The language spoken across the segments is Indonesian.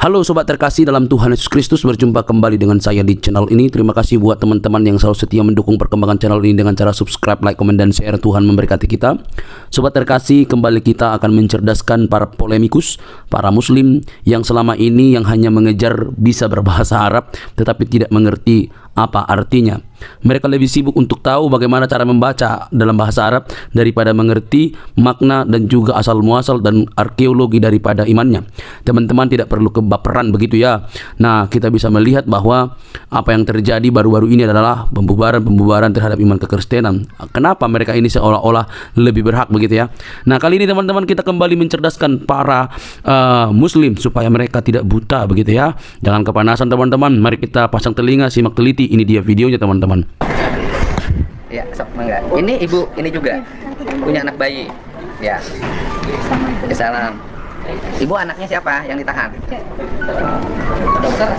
Halo sobat terkasih dalam Tuhan Yesus Kristus, berjumpa kembali dengan saya di channel ini. Terima kasih buat teman-teman yang selalu setia mendukung perkembangan channel ini dengan cara subscribe, like, komen, dan share. Tuhan memberkati kita. Sobat terkasih, kembali kita akan mencerdaskan para polemikus, para muslim yang selama ini yang hanya mengejar bisa berbahasa Arab tetapi tidak mengerti apa artinya. Mereka lebih sibuk untuk tahu bagaimana cara membaca dalam bahasa Arab daripada mengerti makna dan juga asal muasal dan arkeologi daripada imannya. Teman-teman tidak perlu kebaperan begitu ya. Nah, kita bisa melihat bahwa apa yang terjadi baru-baru ini adalah pembubaran terhadap iman kekristenan. Kenapa mereka ini seolah-olah lebih berhak begitu ya. Nah, kali ini teman-teman kita kembali mencerdaskan para muslim supaya mereka tidak buta begitu ya. Jangan kepanasan teman-teman. Mari kita pasang telinga, simak teliti. Ini dia videonya teman-teman. Ya, sok mangga. Ini ibu, ini juga punya anak bayi. Ya. Salam. Ibu anaknya siapa yang ditahan? Dokter.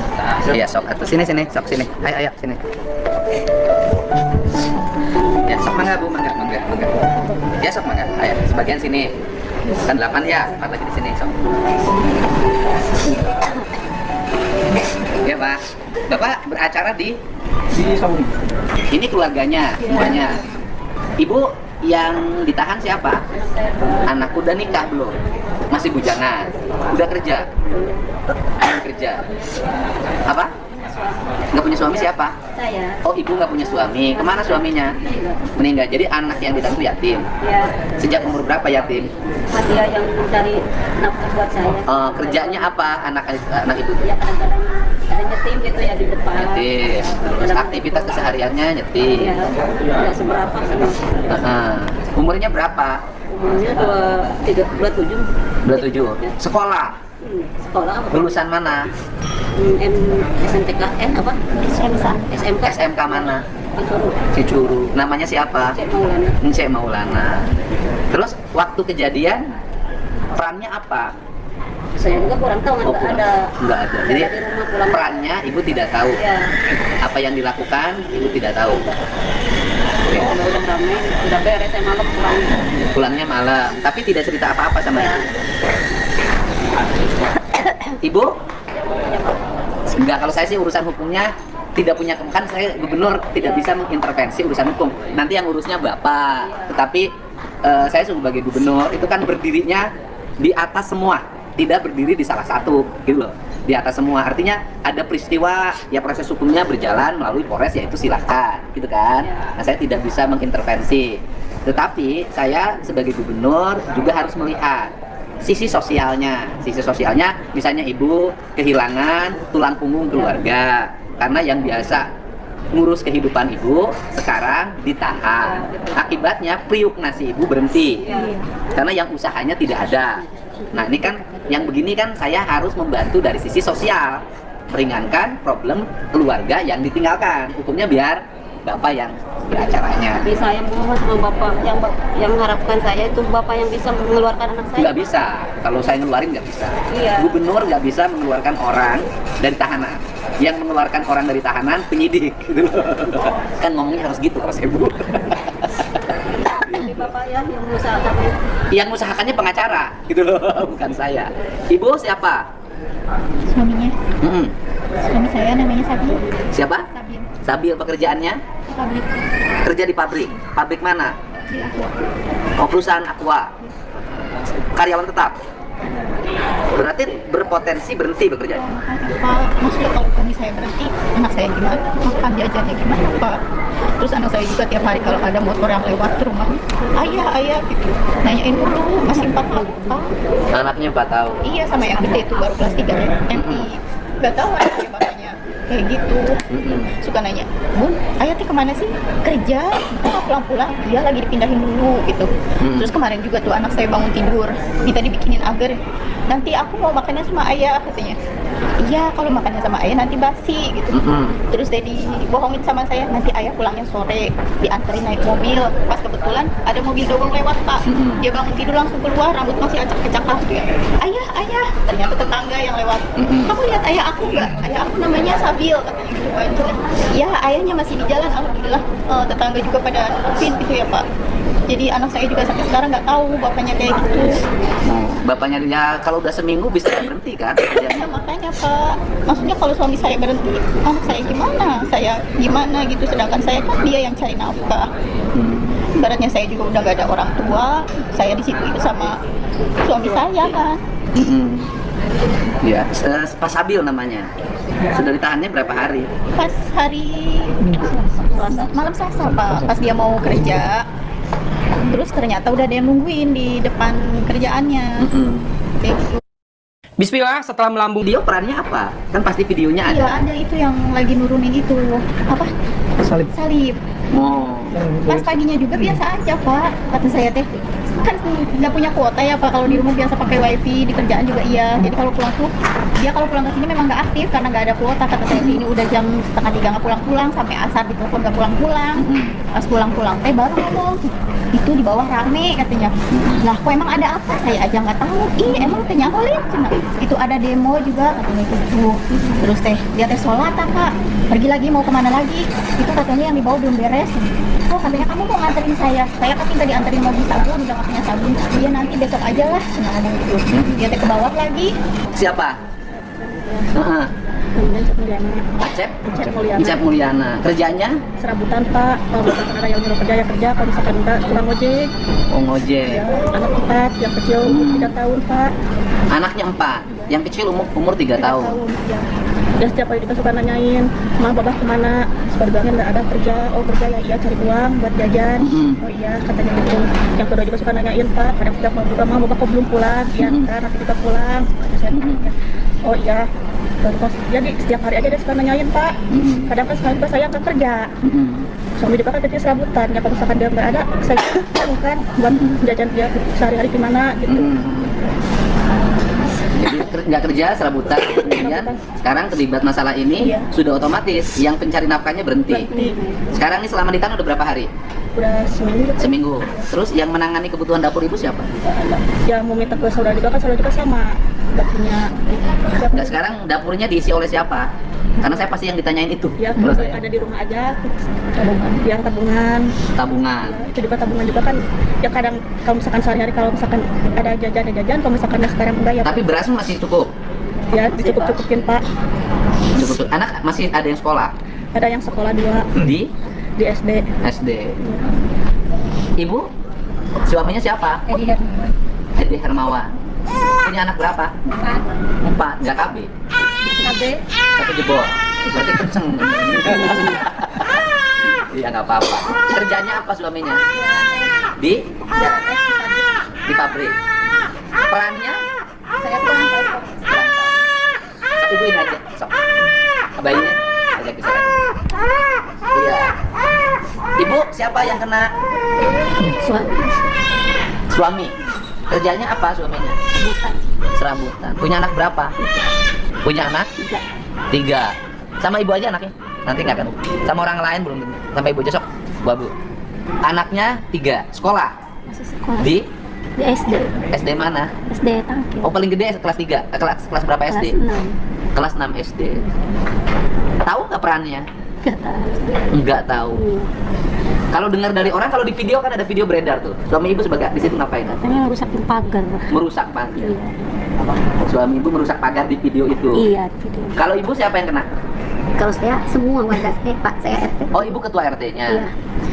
Iya, sok atuh sini, sok sini. Ayo, sini. Ya, sok mangga Bu, mangga. Ya, sok mangga. Ayo, sebagian sini. Kan 8 ya, 4 lagi di sini, sok. Ya, Pak. Bapak beracara di Saudi. Ini keluarganya semuanya. Ibu yang ditahan siapa? Anak udah nikah belum? Masih bujangan? Udah kerja? Apa? Nggak punya suami siapa? Saya. Oh, ibu nggak punya suami. Kemana suaminya? Meninggal. Jadi anak yang ditahan itu yatim. Ya. Sejak umur berapa yatim? Dia yang mencari nafkah buat saya. Kerjanya apa anak ibu? Ya, kadang-kadang ada nyetim gitu ya di depan. Nyetim. Terus aktivitas kesehariannya nyetim. Ya, nggak seberapa sih. Umurnya berapa? Umurnya 27. Sekolah? Sekolah apa? Lulusan mana? SMTKN apa? SMK mana? Disuruh. Cicuru. Namanya siapa? Cek Maulana. Cek Maulana. Terus waktu kejadian perannya apa? Saya juga kurang tahu, Nggak ada. Jadi di rumah pulang. perannya ibu tidak tahu. Ya. Apa yang dilakukan ibu tidak tahu. Oke. Udah ramai, udah beres, saya malam pulang. Pulangnya malam, tapi tidak cerita apa-apa sama ibu. Ibu? Enggak, kalau saya sih urusan hukumnya tidak punya, kan saya gubernur tidak bisa mengintervensi urusan hukum. Nanti yang urusnya bapak. Tetapi saya sebagai gubernur itu kan berdirinya di atas semua, tidak berdiri di salah satu, gitu loh. Di atas semua, artinya ada peristiwa, ya proses hukumnya berjalan melalui Polres, yaitu silakan, gitu kan. Nah, saya tidak bisa mengintervensi. Tetapi saya sebagai gubernur juga harus melihat sisi sosialnya. Sisi sosialnya, misalnya ibu kehilangan tulang punggung keluarga karena yang biasa ngurus kehidupan ibu sekarang ditahan. Akibatnya priuk nasi ibu berhenti karena yang usahanya tidak ada. Nah, ini kan yang begini kan saya harus membantu dari sisi sosial, meringankan problem keluarga yang ditinggalkan. Hukumnya biar bapak yang beracaranya. Tapi saya mohon sama bapak yang mengharapkan saya itu bapak yang bisa mengeluarkan anak saya. Nggak bisa, kalau saya ngeluarin nggak bisa. Iya. Gubernur nggak bisa mengeluarkan orang dari tahanan. Yang mengeluarkan orang dari tahanan penyidik, gitu loh. Kan ngomongnya harus gitu kalau saya bu. Tapi bapak ya yang mengusahakan. Yang mengusahakannya pengacara, gitu loh, bukan saya. Ibu siapa? Suaminya, Mm-mm. suami saya namanya Sabil. Siapa? Sabil, Sabil, pekerjaannya? pabrik Kerja di pabrik. Pabrik mana? di Aqua. Oh, perusahaan Aqua. Karyawan tetap. Berarti berpotensi berhenti bekerja. Pak, maksudnya kalau suami saya berhenti, anak saya gimana? Makan jajannya gimana, Pak? Terus anak saya juga tiap hari kalau ada motor yang lewat ke rumah, ayah gitu, nanyain dulu, masih 4 tahun. Anaknya 4 tahun. Iya, sama yang gede itu baru kelas 3 MI. Gak tahu anaknya bapaknya kayak gitu. Suka nanya, Bun, ayah teh kemana sih? Kerja, kok pulang-pulang? Iya, lagi dipindahin dulu gitu. Terus kemarin juga tuh anak saya bangun tidur, minta dibikinin agar nanti aku mau makannya sama ayah, katanya. Iya, kalau makannya sama ayah nanti basi gitu. Terus dia dibohongin sama saya, nanti ayah pulangnya sore, dianterin naik mobil. Pas kebetulan ada mobil dobong lewat, Pak. Dia bangun tidur langsung keluar, rambut masih acak-acak gitu ya. Ayah, ternyata tetangga yang lewat. Kamu lihat ayah aku nggak? Ayah aku namanya Sabil, katanya gitu kan. Ya, ayahnya masih di jalan, alhamdulillah. Tetangga juga pada nutupin gitu ya, Pak. Jadi anak saya juga sampai sekarang nggak tahu bapaknya kayak gitu. Bapaknya ya kalau udah seminggu bisa berhenti kan kerjanya. Ya, makanya Kak. Maksudnya kalau suami saya berhenti, anak saya gimana? Saya gimana gitu, sedangkan saya kan dia yang cari nafkah. Ibaratnya saya juga udah gak ada orang tua, saya di situ sama suami saya kan. Ya, Pak Sabil namanya. Sudah ditahannya berapa hari? Pas hari malam Selasa Pak, pas dia mau kerja, terus ternyata udah ada yang nungguin di depan kerjaannya. Kayak gitu. Bismillah, setelah melambung Dia perannya apa? Kan pasti videonya Iya, ada. ada itu yang lagi nurunin itu apa? Salib. Oh. Pas paginya juga biasa aja Pak, kata saya teh. Kan nggak punya kuota ya Pak, kalau di rumah biasa pakai wifi, di kerjaan juga iya. Jadi kalau pulang tuh, dia kalau pulang ke sini memang nggak aktif karena nggak ada kuota, kata saya. Ini udah jam 2:30 nggak pulang-pulang, sampai asar ditelepon nggak pulang-pulang. Pas pulang-pulang teh baru ngomong, itu di bawah rame katanya. Lah kok emang ada apa? Saya aja nggak tahu. Ih emang tanya boleh? Itu ada demo juga katanya gitu. Terus teh dia teh sholat Pak, pergi lagi mau kemana lagi? Itu katanya yang dibawa belum beres. Oh katanya kamu mau nganterin saya kan minta dianterin mobil sabun, udah nggak punya sabun. Iya nanti besok aja lah, senang gitu. Dia teh ke bawah lagi. Siapa? Acep? Acep Mulyana. Kerjanya? Serabutan Pak, kalau misalkan ada yang nyuruh kerja ya kerja, kalau misalkan enggak tukang ojek. Oh, ngojek. Ya, anak 4, yang kecil 3 tahun Pak. Anaknya 4, yang kecil umur 3 tahun. Ya. Dia setiap hari kita suka nanyain, "Ma, Babah kemana?" Suka bilangin nggak ada kerja. Oh kerja ya, iya cari uang buat jajan. Oh iya katanya gitu. Yang kedua juga suka nanyain Pak, kadang setiap mau juga, "Ma, Babah kok belum pulang?" Iya kan, nanti kita pulang. Kata saya tanya. Oh iya. Terus jadi setiap hari aja dia suka nanyain Pak. Kadang kan sekarang saya nggak kerja. Suami juga kan kecil serabutan. Ya kalau misalkan dia nggak ada, saya bukan buat jajan dia sehari-hari gimana gitu. Jadi nggak kerja, serabutan, kemudian sekarang terlibat masalah ini, sudah otomatis yang pencari nafkahnya berhenti. Sekarang ini selama ditahan udah berapa hari? Udah seminggu. Seminggu. Terus yang menangani kebutuhan dapur ibu siapa? Ya mau minta ke saudara juga kan saudara juga sama nggak punya. Nggak, sekarang dapurnya diisi oleh siapa? Karena saya pasti yang ditanyain itu. Ya kalau saya ada di rumah aja tabungan. Yang tabungan. Tabungan. Itu juga tabungan juga kan. Ya kadang kalau misalkan sehari-hari kalau misalkan ada jajan, kalau misalkan sekarang enggak ya. Tapi beras masih cukup. Ya dicukup-cukupin Pak. Cukup. Anak masih ada yang sekolah? Ada yang sekolah 2 Di SD. SD. Ibu? Suaminya siapa? Edi Hermawan. Punya anak berapa? 4. Nggak KB? Tapi jebol. Berarti kenceng. Iya nggak apa-apa. Kerjanya apa suaminya? Di pabrik. Perannya? Ibu ini aja. Sok. Bayinya ajak ke sana. Iya. Ibu siapa yang kena? Suami. Kerjanya apa suaminya? Serabutan. Punya anak berapa? Punya anak? 3. Sama ibu aja anaknya? Nanti nggak kan? Sama orang lain belum tentu. Sama ibu aja sok. Bu. Anaknya 3. Sekolah? Masih sekolah. Di SD. SD mana? SD Tangkil. Oh paling gede kelas 3. Kelas berapa SD? Kelas 6 SD. Tahu nggak perannya? Gak tahu. Nggak tahu. Kalau dengar dari orang, kalau di video kan ada video beredar tuh. Suami ibu sebagai di situ ngapain? Katanya ngerusakin pagar. Merusak pagar. Iya. Suami ibu merusak pagar di video itu. Iya, video. Kalau ibu siapa yang kena? Kalau saya semua warga saya Pak, saya RT. Oh ibu ketua RT-nya. Iya.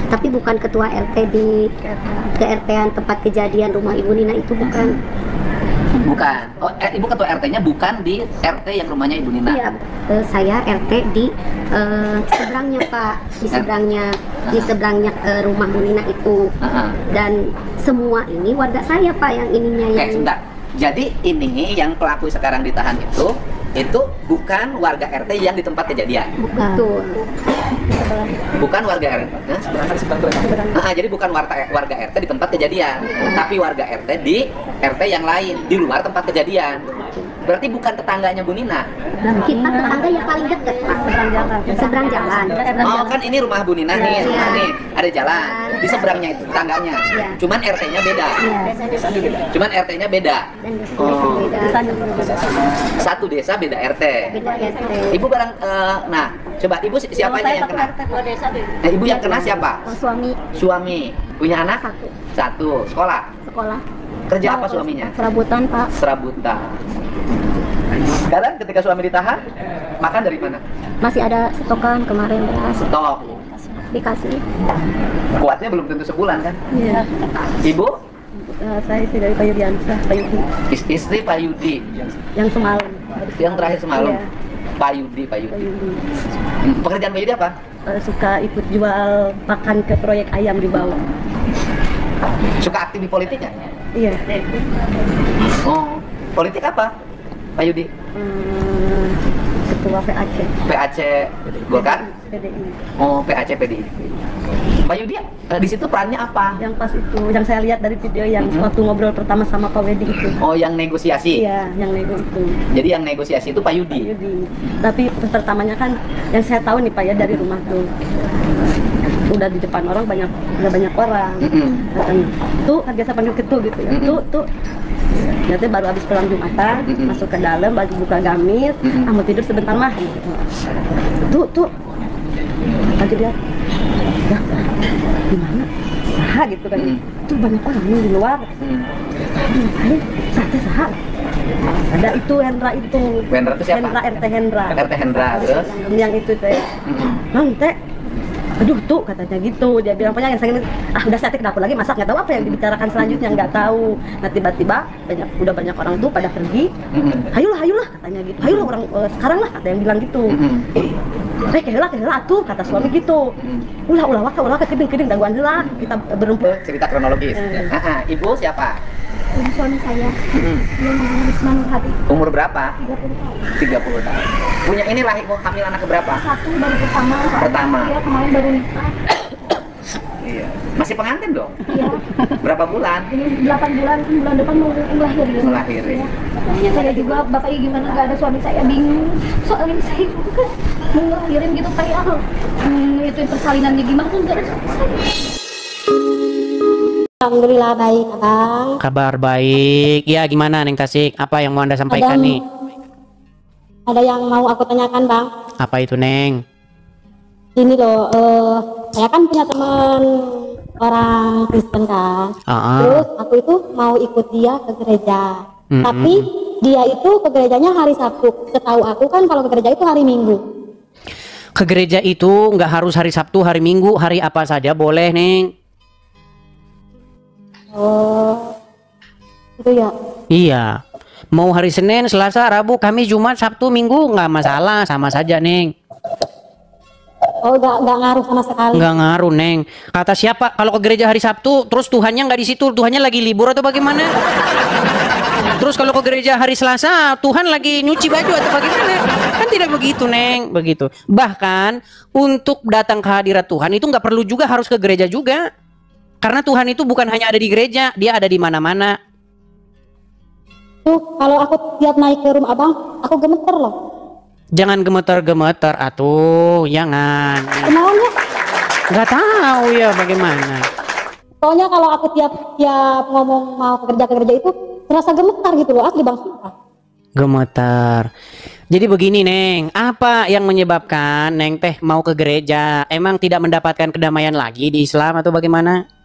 Tapi bukan ketua RT di ke-RT-an tempat kejadian rumah Ibu Nina itu bukan. Bukan. Oh ibu ketua RT-nya bukan di RT yang rumahnya Ibu Nina. Iya, saya RT di seberangnya Pak, di seberangnya rumah Bu Nina itu. Dan semua ini warga saya Pak yang ininya Oke, yang. sebentar. Jadi ini yang pelaku sekarang ditahan itu bukan warga RT yang di tempat kejadian. Bukan. Bukan warga RT. Jadi bukan warga RT di tempat kejadian, tapi warga RT di RT yang lain di luar tempat kejadian. Berarti bukan tetangganya Bu Nina. Kita tetangga yang paling dekat Pak, seberang jalan. Oh kan ini rumah Bu Nina nih, rumah nih ada jalan di seberangnya itu tetangganya. Cuman RT-nya beda. Cuman RT-nya beda. Dan desa beda. Satu desa beda RT. Beda RT. Ibu barang, nah coba ibu siapa yang kena? Nah, ibu yang kena siapa? Suami. Suami. Punya anak? Satu. Sekolah? Sekolah. Kerja apa suaminya? Serabutan Pak. Serabutan. Sekarang ketika suami ditahan, makan dari mana? Masih ada stokan kemarin beras Stok. dikasih. Kuatnya belum tentu sebulan kan? Iya. Ibu? Saya istri dari Pak Yudiansa, Pak Yudi. Istri Pak Yudi. Yang semalam. Yang terakhir semalam. Iya. Pak Yudi. Pak Yudi. Pekerjaan Pak Yudi apa? Suka ikut jual pakan ke proyek ayam di bawah. Suka aktif di politik nggak? Iya. Oh, politik apa? Pak Yudi? Ketua PAC. PAC Golkar? PDI. Oh, PAC PDI. Pak Yudi, di situ perannya apa? Yang pas itu, yang saya lihat dari video yang waktu ngobrol pertama sama Pak Wedi itu. Oh, yang negosiasi? Iya, yang nego itu. Jadi yang negosiasi itu Pak Yudi? Pak Yudi. Tapi pertamanya kan yang saya tahu nih Pak ya dari rumah tuh. Udah di depan orang udah banyak orang. Katanya, tuh kan biasa panggil ketu gitu ya. Tuh. Ternyata baru habis pulang Jumatan, masuk ke dalam, baju buka gamis, mau tidur sebentar mah. Tuh. Lagi dia, ya, gimana? Sah gitu kan. Tuh banyak orang nih di luar. Sah. Ada itu Hendra itu. Hendra itu siapa? RT Hendra. RT Hendra, terus? Yang itu teh. Teh. Aduh tuh katanya gitu, dia bilang punya yang saya udah saya ke dapur lagi masak, nggak tahu apa yang dibicarakan selanjutnya, nggak tahu. Nah tiba-tiba udah banyak orang tuh pada pergi, hayulah katanya gitu, hayulah orang sekarang lah kata yang bilang gitu. Kehelah tuh kata suami gitu. Ulah ke keding daguan heula kita berempat. Cerita kronologis. Ibu siapa? Ini suami saya yang Risma Nurhati. Umur berapa? 30 tahun. 30 tahun. Punya ini lahir hamil anak keberapa? Satu baru pertama. Pertama. Dia kemarin baru nikah. Iya. Masih pengantin dong? Iya. Berapa bulan? Ini 8 bulan, kan bulan depan mau melahirkan. Melahirkan. Ya. Saya juga, Bapak gimana nggak ada suami saya bingung. Soalnya saya juga kan mau ngelahirin gitu kayak itu persalinannya gimana kan nggak ada suami saya. Alhamdulillah baik, Abang. Kabar baik. Ya, gimana Neng Tasik? Apa yang mau Anda sampaikan nih? Ada yang mau aku tanyakan, Bang. Apa itu, Neng? Ini loh, saya kan punya teman orang Kristen kan. Terus aku itu mau ikut dia ke gereja. Tapi dia itu ke gerejanya hari Sabtu. Setahu aku kan kalau ke gereja itu hari Minggu. Ke gereja itu nggak harus hari Sabtu, hari Minggu, hari apa saja boleh, Neng. Oh, itu ya. Iya. Mau hari Senin, Selasa, Rabu, Kamis, Jumat, Sabtu, Minggu nggak masalah, sama saja, Neng. Oh, nggak ngaruh sama sekali. Nggak ngaruh, Neng. Kata siapa? Kalau ke gereja hari Sabtu, terus Tuhannya nggak di situ, Tuhannya lagi libur atau bagaimana? Terus kalau ke gereja hari Selasa, Tuhan lagi nyuci baju atau bagaimana? Kan tidak begitu, Neng. Begitu. Bahkan untuk datang ke hadirat Tuhan itu nggak perlu juga harus ke gereja juga. Karena Tuhan itu bukan hanya ada di gereja, dia ada di mana-mana. Tuh, kalau aku tiap naik ke rumah Abang, aku gemeter loh. Jangan gemeter-gemeter, atuh, jangan. Kenalnya? Nggak tahu ya bagaimana. Soalnya kalau aku tiap ngomong mau ke gereja itu, terasa gemetar gitu loh, asli Bang, sumpah. Gemetar. Jadi begini, Neng, apa yang menyebabkan Neng teh mau ke gereja? Emang tidak mendapatkan kedamaian lagi di Islam atau bagaimana?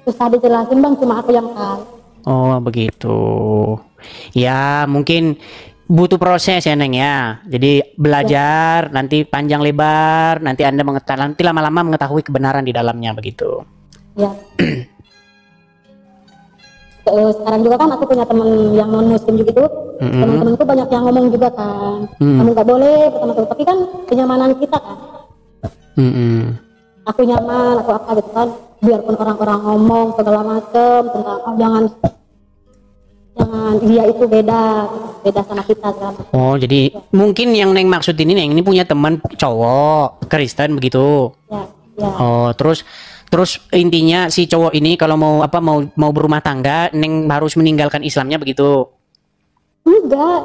Susah dijelasin Bang, cuma aku yang tahu. Oh begitu. Ya mungkin butuh proses ya, Neng ya. Jadi belajar, nanti panjang lebar, nanti Anda nanti lama-lama mengetahui kebenaran di dalamnya begitu. Ya. Sekarang juga kan aku punya teman yang non muslim juga tuh. Teman-temanku banyak yang ngomong juga kan. Kamu nggak boleh bersama-sama, tapi kan kenyamanan kita kan. Aku nyaman, aku apa gitu kan. Biarpun orang-orang ngomong segala macem tentang jangan dia itu beda sama kita segala macem. Oh jadi mungkin yang Neng maksud ini, Neng ini punya teman cowok Kristen begitu. Ya. Oh terus intinya si cowok ini kalau mau berumah tangga, Neng harus meninggalkan Islamnya begitu. Enggak,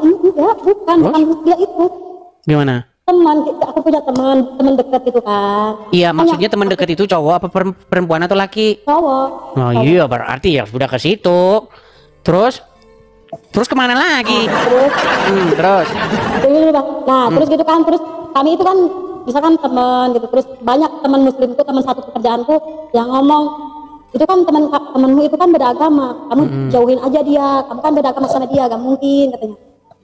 bukan dia itu. Gimana? Teman, aku punya teman dekat gitu kan. Iya, maksudnya teman dekat itu cowok apa perempuan atau laki? Cowok. Oh iya, berarti ya sudah ke situ. Terus kemana lagi? Terus. Terus gitu kan, terus kami itu kan misalkan teman gitu, terus banyak teman muslim itu, teman satu pekerjaanku yang ngomong itu kan temanmu itu kan beda agama, kamu jauhin aja dia, kamu kan beda agama sama dia, gak mungkin katanya.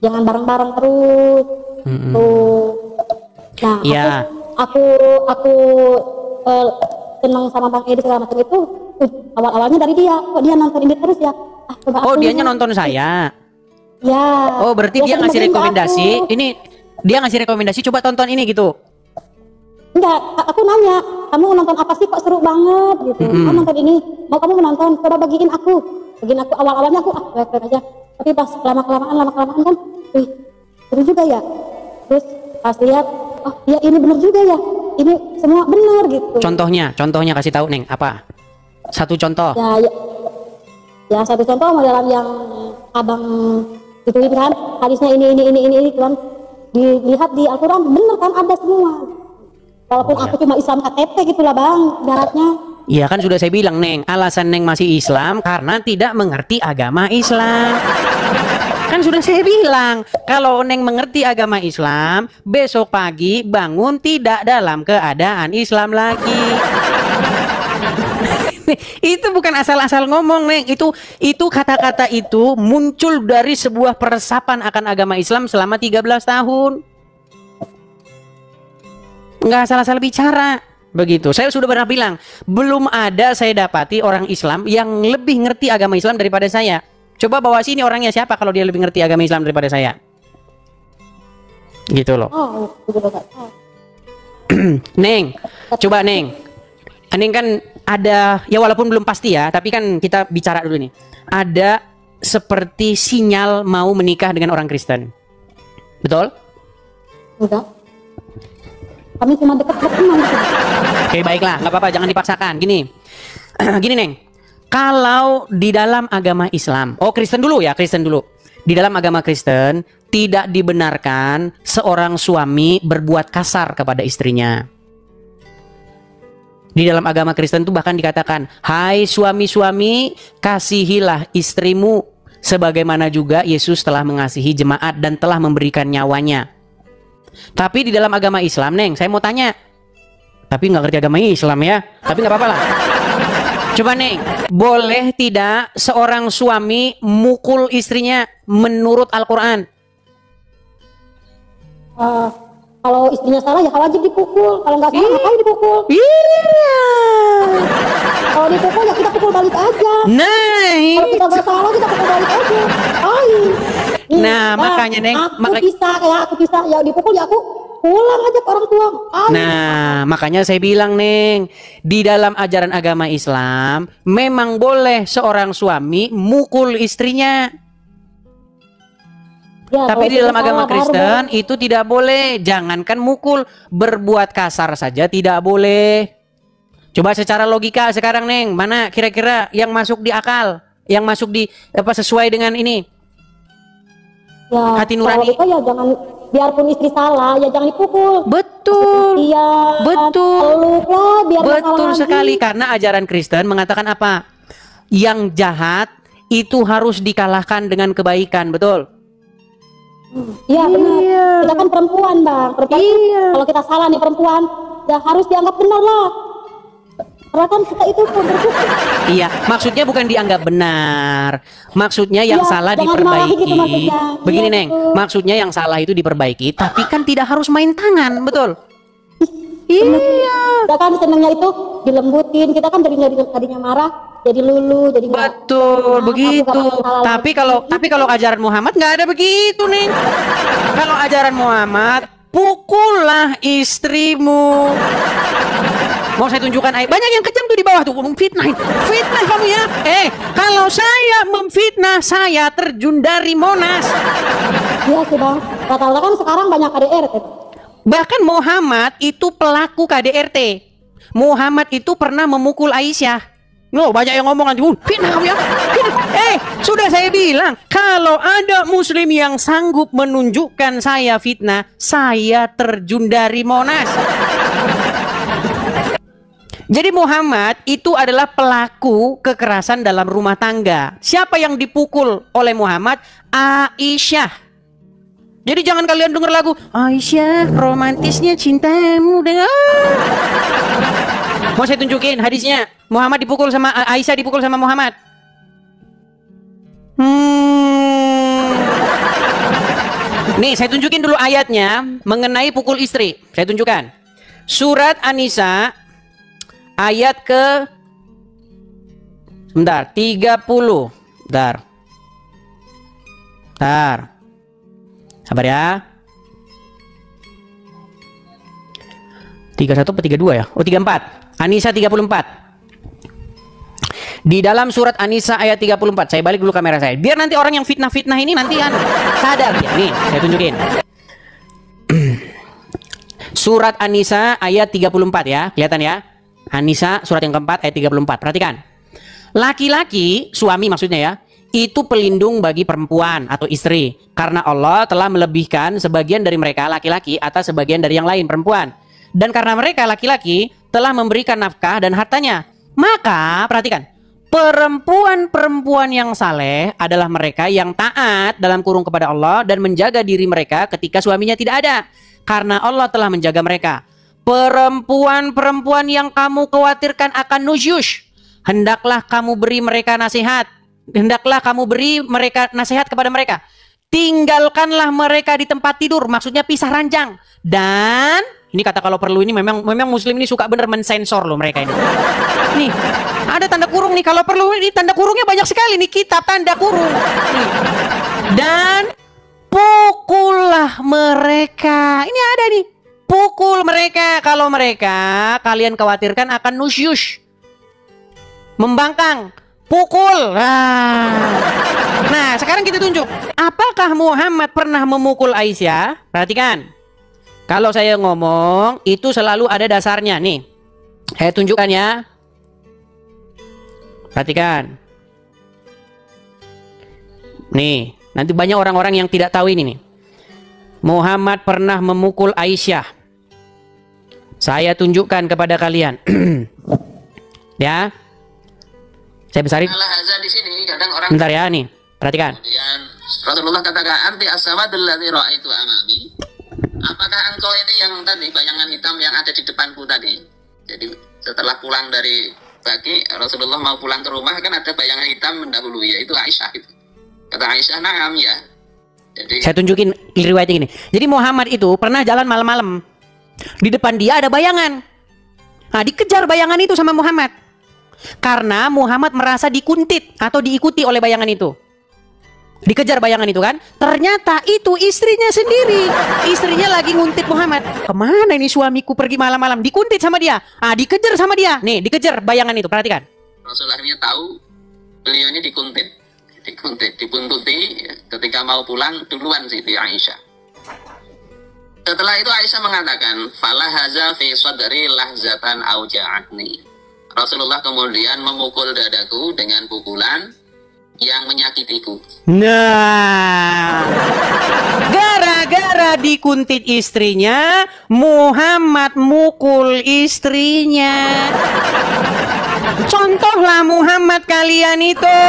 jangan bareng-bareng terus. Tuh. Nah, Iya. aku senang sama Bang Edi segala macam itu awal-awalnya dari dia. Kok dia nonton ini terus ya? Coba Oh, aku dianya lihat. nonton saya. Ya. Oh, berarti dia sering ngasih bagiin ke rekomendasi. aku. Ini dia ngasih rekomendasi coba tonton ini gitu. Enggak, aku nanya, kamu nonton apa sih kok seru banget gitu. Oh, nonton ini, mau kamu menonton, coba bagiin aku. Bagiin aku awal-awalnya aku baik-baik aja. Tapi pas lama-kelamaan kan, wih, seru juga ya. Terus pas lihat, oh ya ini bener juga ya. Ini semua bener gitu. Contohnya kasih tahu Neng, apa? Satu contoh. Ya satu contoh modelan yang abang ituin kan, hadisnya ini kan. Dilihat di Al-Quran bener kan ada semua. Walaupun aku cuma Islam KTP gitulah bang, ibaratnya. Iya kan sudah saya bilang Neng, alasan Neng masih Islam karena tidak mengerti agama Islam. Kan sudah saya bilang, kalau Neng mengerti agama Islam, besok pagi bangun tidak dalam keadaan Islam lagi. Itu bukan asal-asal ngomong Neng, itu kata-kata itu muncul dari sebuah peresapan akan agama Islam selama 13 tahun. Nggak asal-asal bicara begitu. Saya sudah pernah bilang, belum ada saya dapati orang Islam yang lebih ngerti agama Islam daripada saya. Coba bawa sini orangnya siapa kalau dia lebih ngerti agama Islam daripada saya. Gitu loh. Oh, aku juga gak tahu. Neng, coba Neng. Neng kan ada, ya walaupun belum pasti ya, tapi kan kita bicara dulu nih. Ada seperti sinyal mau menikah dengan orang Kristen. Betul? Enggak. Kami cuma dekat teman. Oke, baiklah, nggak apa-apa, jangan dipaksakan. Gini, gini Neng. Kalau di dalam agama Islam, Kristen dulu ya, Kristen dulu. Di dalam agama Kristen tidak dibenarkan seorang suami berbuat kasar kepada istrinya. Di dalam agama Kristen itu bahkan dikatakan, hai suami-suami, kasihilah istrimu sebagaimana juga Yesus telah mengasihi jemaat dan telah memberikan nyawanya. Tapi di dalam agama Islam, Neng, saya mau tanya. Tapi nggak ngerti agama Islam ya. Tapi nggak apa-apa lah. Coba Neng, boleh tidak seorang suami mukul istrinya menurut Al-Quran? Kalau istrinya salah ya wajib dipukul. Kalau nggak salah ngapain dipukul? Iya. Kalau dipukul ya kita pukul balik aja. Nah, Kalau kita nggak salah kita pukul balik aja. Nah, makanya Neng, aku bisa ya dipukul ya aku pulang aja ke orang tua. Nah, makanya saya bilang Neng, di dalam ajaran agama Islam memang boleh seorang suami mukul istrinya. Ya, tapi di dalam agama salah, Kristen itu tidak boleh. Jangankan mukul, berbuat kasar saja tidak boleh. Coba secara logika sekarang Neng, mana kira-kira yang masuk di akal, yang masuk di sesuai dengan ini? Ya, hati nurani. Itu ya jangan, biarpun istri salah ya jangan dipukul. Betul. Iya. Betul. Biar betul sekali karena ajaran Kristen mengatakan apa? Yang jahat itu harus dikalahkan dengan kebaikan, betul? Iya benar. Kita kan perempuan bang. Kalau kita salah nih perempuan, ya harus dianggap benar lah. Karena kan kita itu berhukum. Iya, maksudnya bukan dianggap benar. Maksudnya yang salah diperbaiki. Gitu begini Neng, maksudnya yang salah itu diperbaiki, tapi kan tidak harus main tangan, betul? Iya. Kita kan senangnya itu dilembutin. Kita kan tadinya marah, jadi lulu, jadi betul begitu. Tapi kalau ajaran Muhammad nggak ada begitu Neng. Kalau ajaran Muhammad, pukullah istrimu. Mau saya tunjukkan ayat. Banyak yang kejam tuh di bawah tuh fitnah kamu ya. Kalau saya memfitnah, saya terjun dari Monas. Iya sih bang. Rata-rata kan sekarang banyak KDRT. Bahkan Muhammad itu pelaku KDRT. Muhammad itu pernah memukul Aisyah. No, banyak yang ngomong nanti, fitnah kamu ya. Sudah saya bilang, kalau ada muslim yang sanggup menunjukkan saya fitnah, saya terjun dari Monas. Jadi Muhammad itu adalah pelaku kekerasan dalam rumah tangga. Siapa yang dipukul oleh Muhammad? Aisyah. Jadi jangan kalian dengar lagu Aisyah romantisnya cintamu dengan. Mau saya tunjukin hadisnya. Muhammad dipukul sama Aisyah dipukul sama Muhammad. Nih, saya tunjukin dulu ayatnya mengenai pukul istri. Saya tunjukkan. Surat An-Nisa ayat ke 30. Bentar. Sabar ya. 31 atau 32 ya? Oh, 34. An-Nisa 34. Di dalam surat An-Nisa ayat 34. Saya balik dulu kamera saya. Biar nanti orang yang fitnah-fitnah ini nanti kan sadar ya. Nih, saya tunjukin. Surat An-Nisa ayat 34 ya. Kelihatan ya? An-Nisa surat yang keempat ayat 34. Perhatikan. Laki-laki, suami maksudnya ya, itu pelindung bagi perempuan atau istri. Karena Allah telah melebihkan sebagian dari mereka laki-laki atas sebagian dari yang lain perempuan. Dan karena mereka laki-laki telah memberikan nafkah dan hartanya. Maka, perhatikan. Perempuan-perempuan yang saleh adalah mereka yang taat dalam kurung kepada Allah dan menjaga diri mereka ketika suaminya tidak ada. Karena Allah telah menjaga mereka. Perempuan-perempuan yang kamu khawatirkan akan nusyush, hendaklah kamu beri mereka nasihat. Hendaklah kamu beri mereka nasihat kepada mereka. Tinggalkanlah mereka di tempat tidur, maksudnya pisah ranjang. Dan ini kata kalau perlu ini memang muslim ini suka bener mensensor loh mereka ini. Nih, ada tanda kurung nih kalau perlu, ini tanda kurungnya banyak sekali nih, kitab tanda kurung. Nih. Dan pukullah mereka. Ini ada nih. Pukul mereka kalau mereka kalian khawatirkan akan nusyush. Membangkang. Pukul. Nah, sekarang kita tunjuk. Apakah Muhammad pernah memukul Aisyah? Perhatikan. Kalau saya ngomong, itu selalu ada dasarnya. Nih, saya tunjukkan ya. Perhatikan. Nih, nanti banyak orang-orang yang tidak tahu ini nih. Muhammad pernah memukul Aisyah. Saya tunjukkan kepada kalian. Ya. Saya besarin. Di sini kadang orang. Bentar ya nih. Perhatikan. Kemudian Rasulullah katakan, "Anti as-samadul ladzi ra'aitu amami." Apakah engkau ini yang tadi bayangan hitam yang ada di depanku tadi? Jadi setelah pulang dari Baki, Rasulullah mau pulang ke rumah kan ada bayangan hitam mendahului, yaitu Aisyah itu. Kata Aisyah, "Na'am ya." Jadi saya tunjukin riwayat ini. Jadi Muhammad itu pernah jalan malam-malam. Di depan dia ada bayangan. Nah, dikejar bayangan itu sama Muhammad. Karena Muhammad merasa dikuntit atau diikuti oleh bayangan itu. Dikejar bayangan itu kan. Ternyata itu istrinya sendiri. Istrinya lagi nguntit Muhammad. Kemana ini suamiku pergi malam-malam? Dikuntit sama dia. Dikejar sama dia. Nih, dikejar bayangan itu. Perhatikan. Rasulullah tahu beliau ini dikuntit, dibuntuti. Ketika mau pulang duluan Siti Aisyah. Setelah itu Aisyah mengatakan, "Fala haza fi sadri lahzatan auja'atni." Rasulullah kemudian memukul dadaku dengan pukulan yang menyakitiku. Nah, gara-gara dikuntit istrinya, Muhammad mukul istrinya. Contohlah Muhammad kalian itu.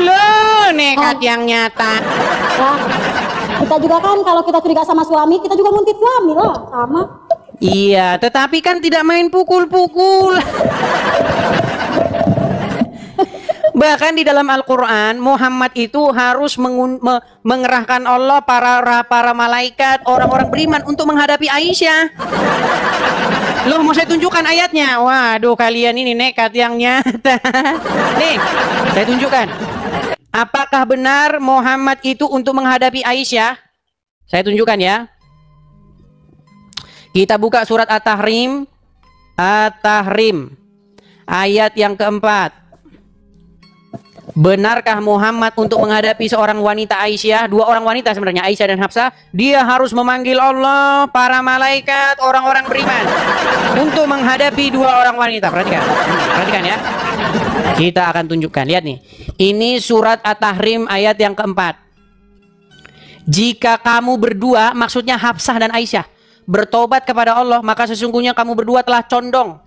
Loh, nekat yang nyata. Nah, kita juga kan kalau kita curiga sama suami, kita juga nguntit suami lah, sama. Iya, tetapi kan tidak main pukul-pukul. Bahkan di dalam Al-Quran, Muhammad itu harus mengerahkan Allah, para malaikat, orang-orang beriman untuk menghadapi Aisyah. Loh, mau saya tunjukkan ayatnya? Waduh, kalian ini nekat yang nyata. Nih, saya tunjukkan. Apakah benar Muhammad itu untuk menghadapi Aisyah? Saya tunjukkan ya. Kita buka surat At-Tahrim. At-Tahrim. Ayat yang keempat. Benarkah Muhammad untuk menghadapi seorang wanita Aisyah? Dua orang wanita sebenarnya, Aisyah dan Hafsah. Dia harus memanggil Allah, para malaikat, orang-orang beriman untuk menghadapi dua orang wanita. Perhatikan. Perhatikan ya. Kita akan tunjukkan. Lihat nih. Ini surat At-Tahrim ayat yang keempat. Jika kamu berdua, maksudnya Hafsah dan Aisyah, bertobat kepada Allah, maka sesungguhnya kamu berdua telah condong.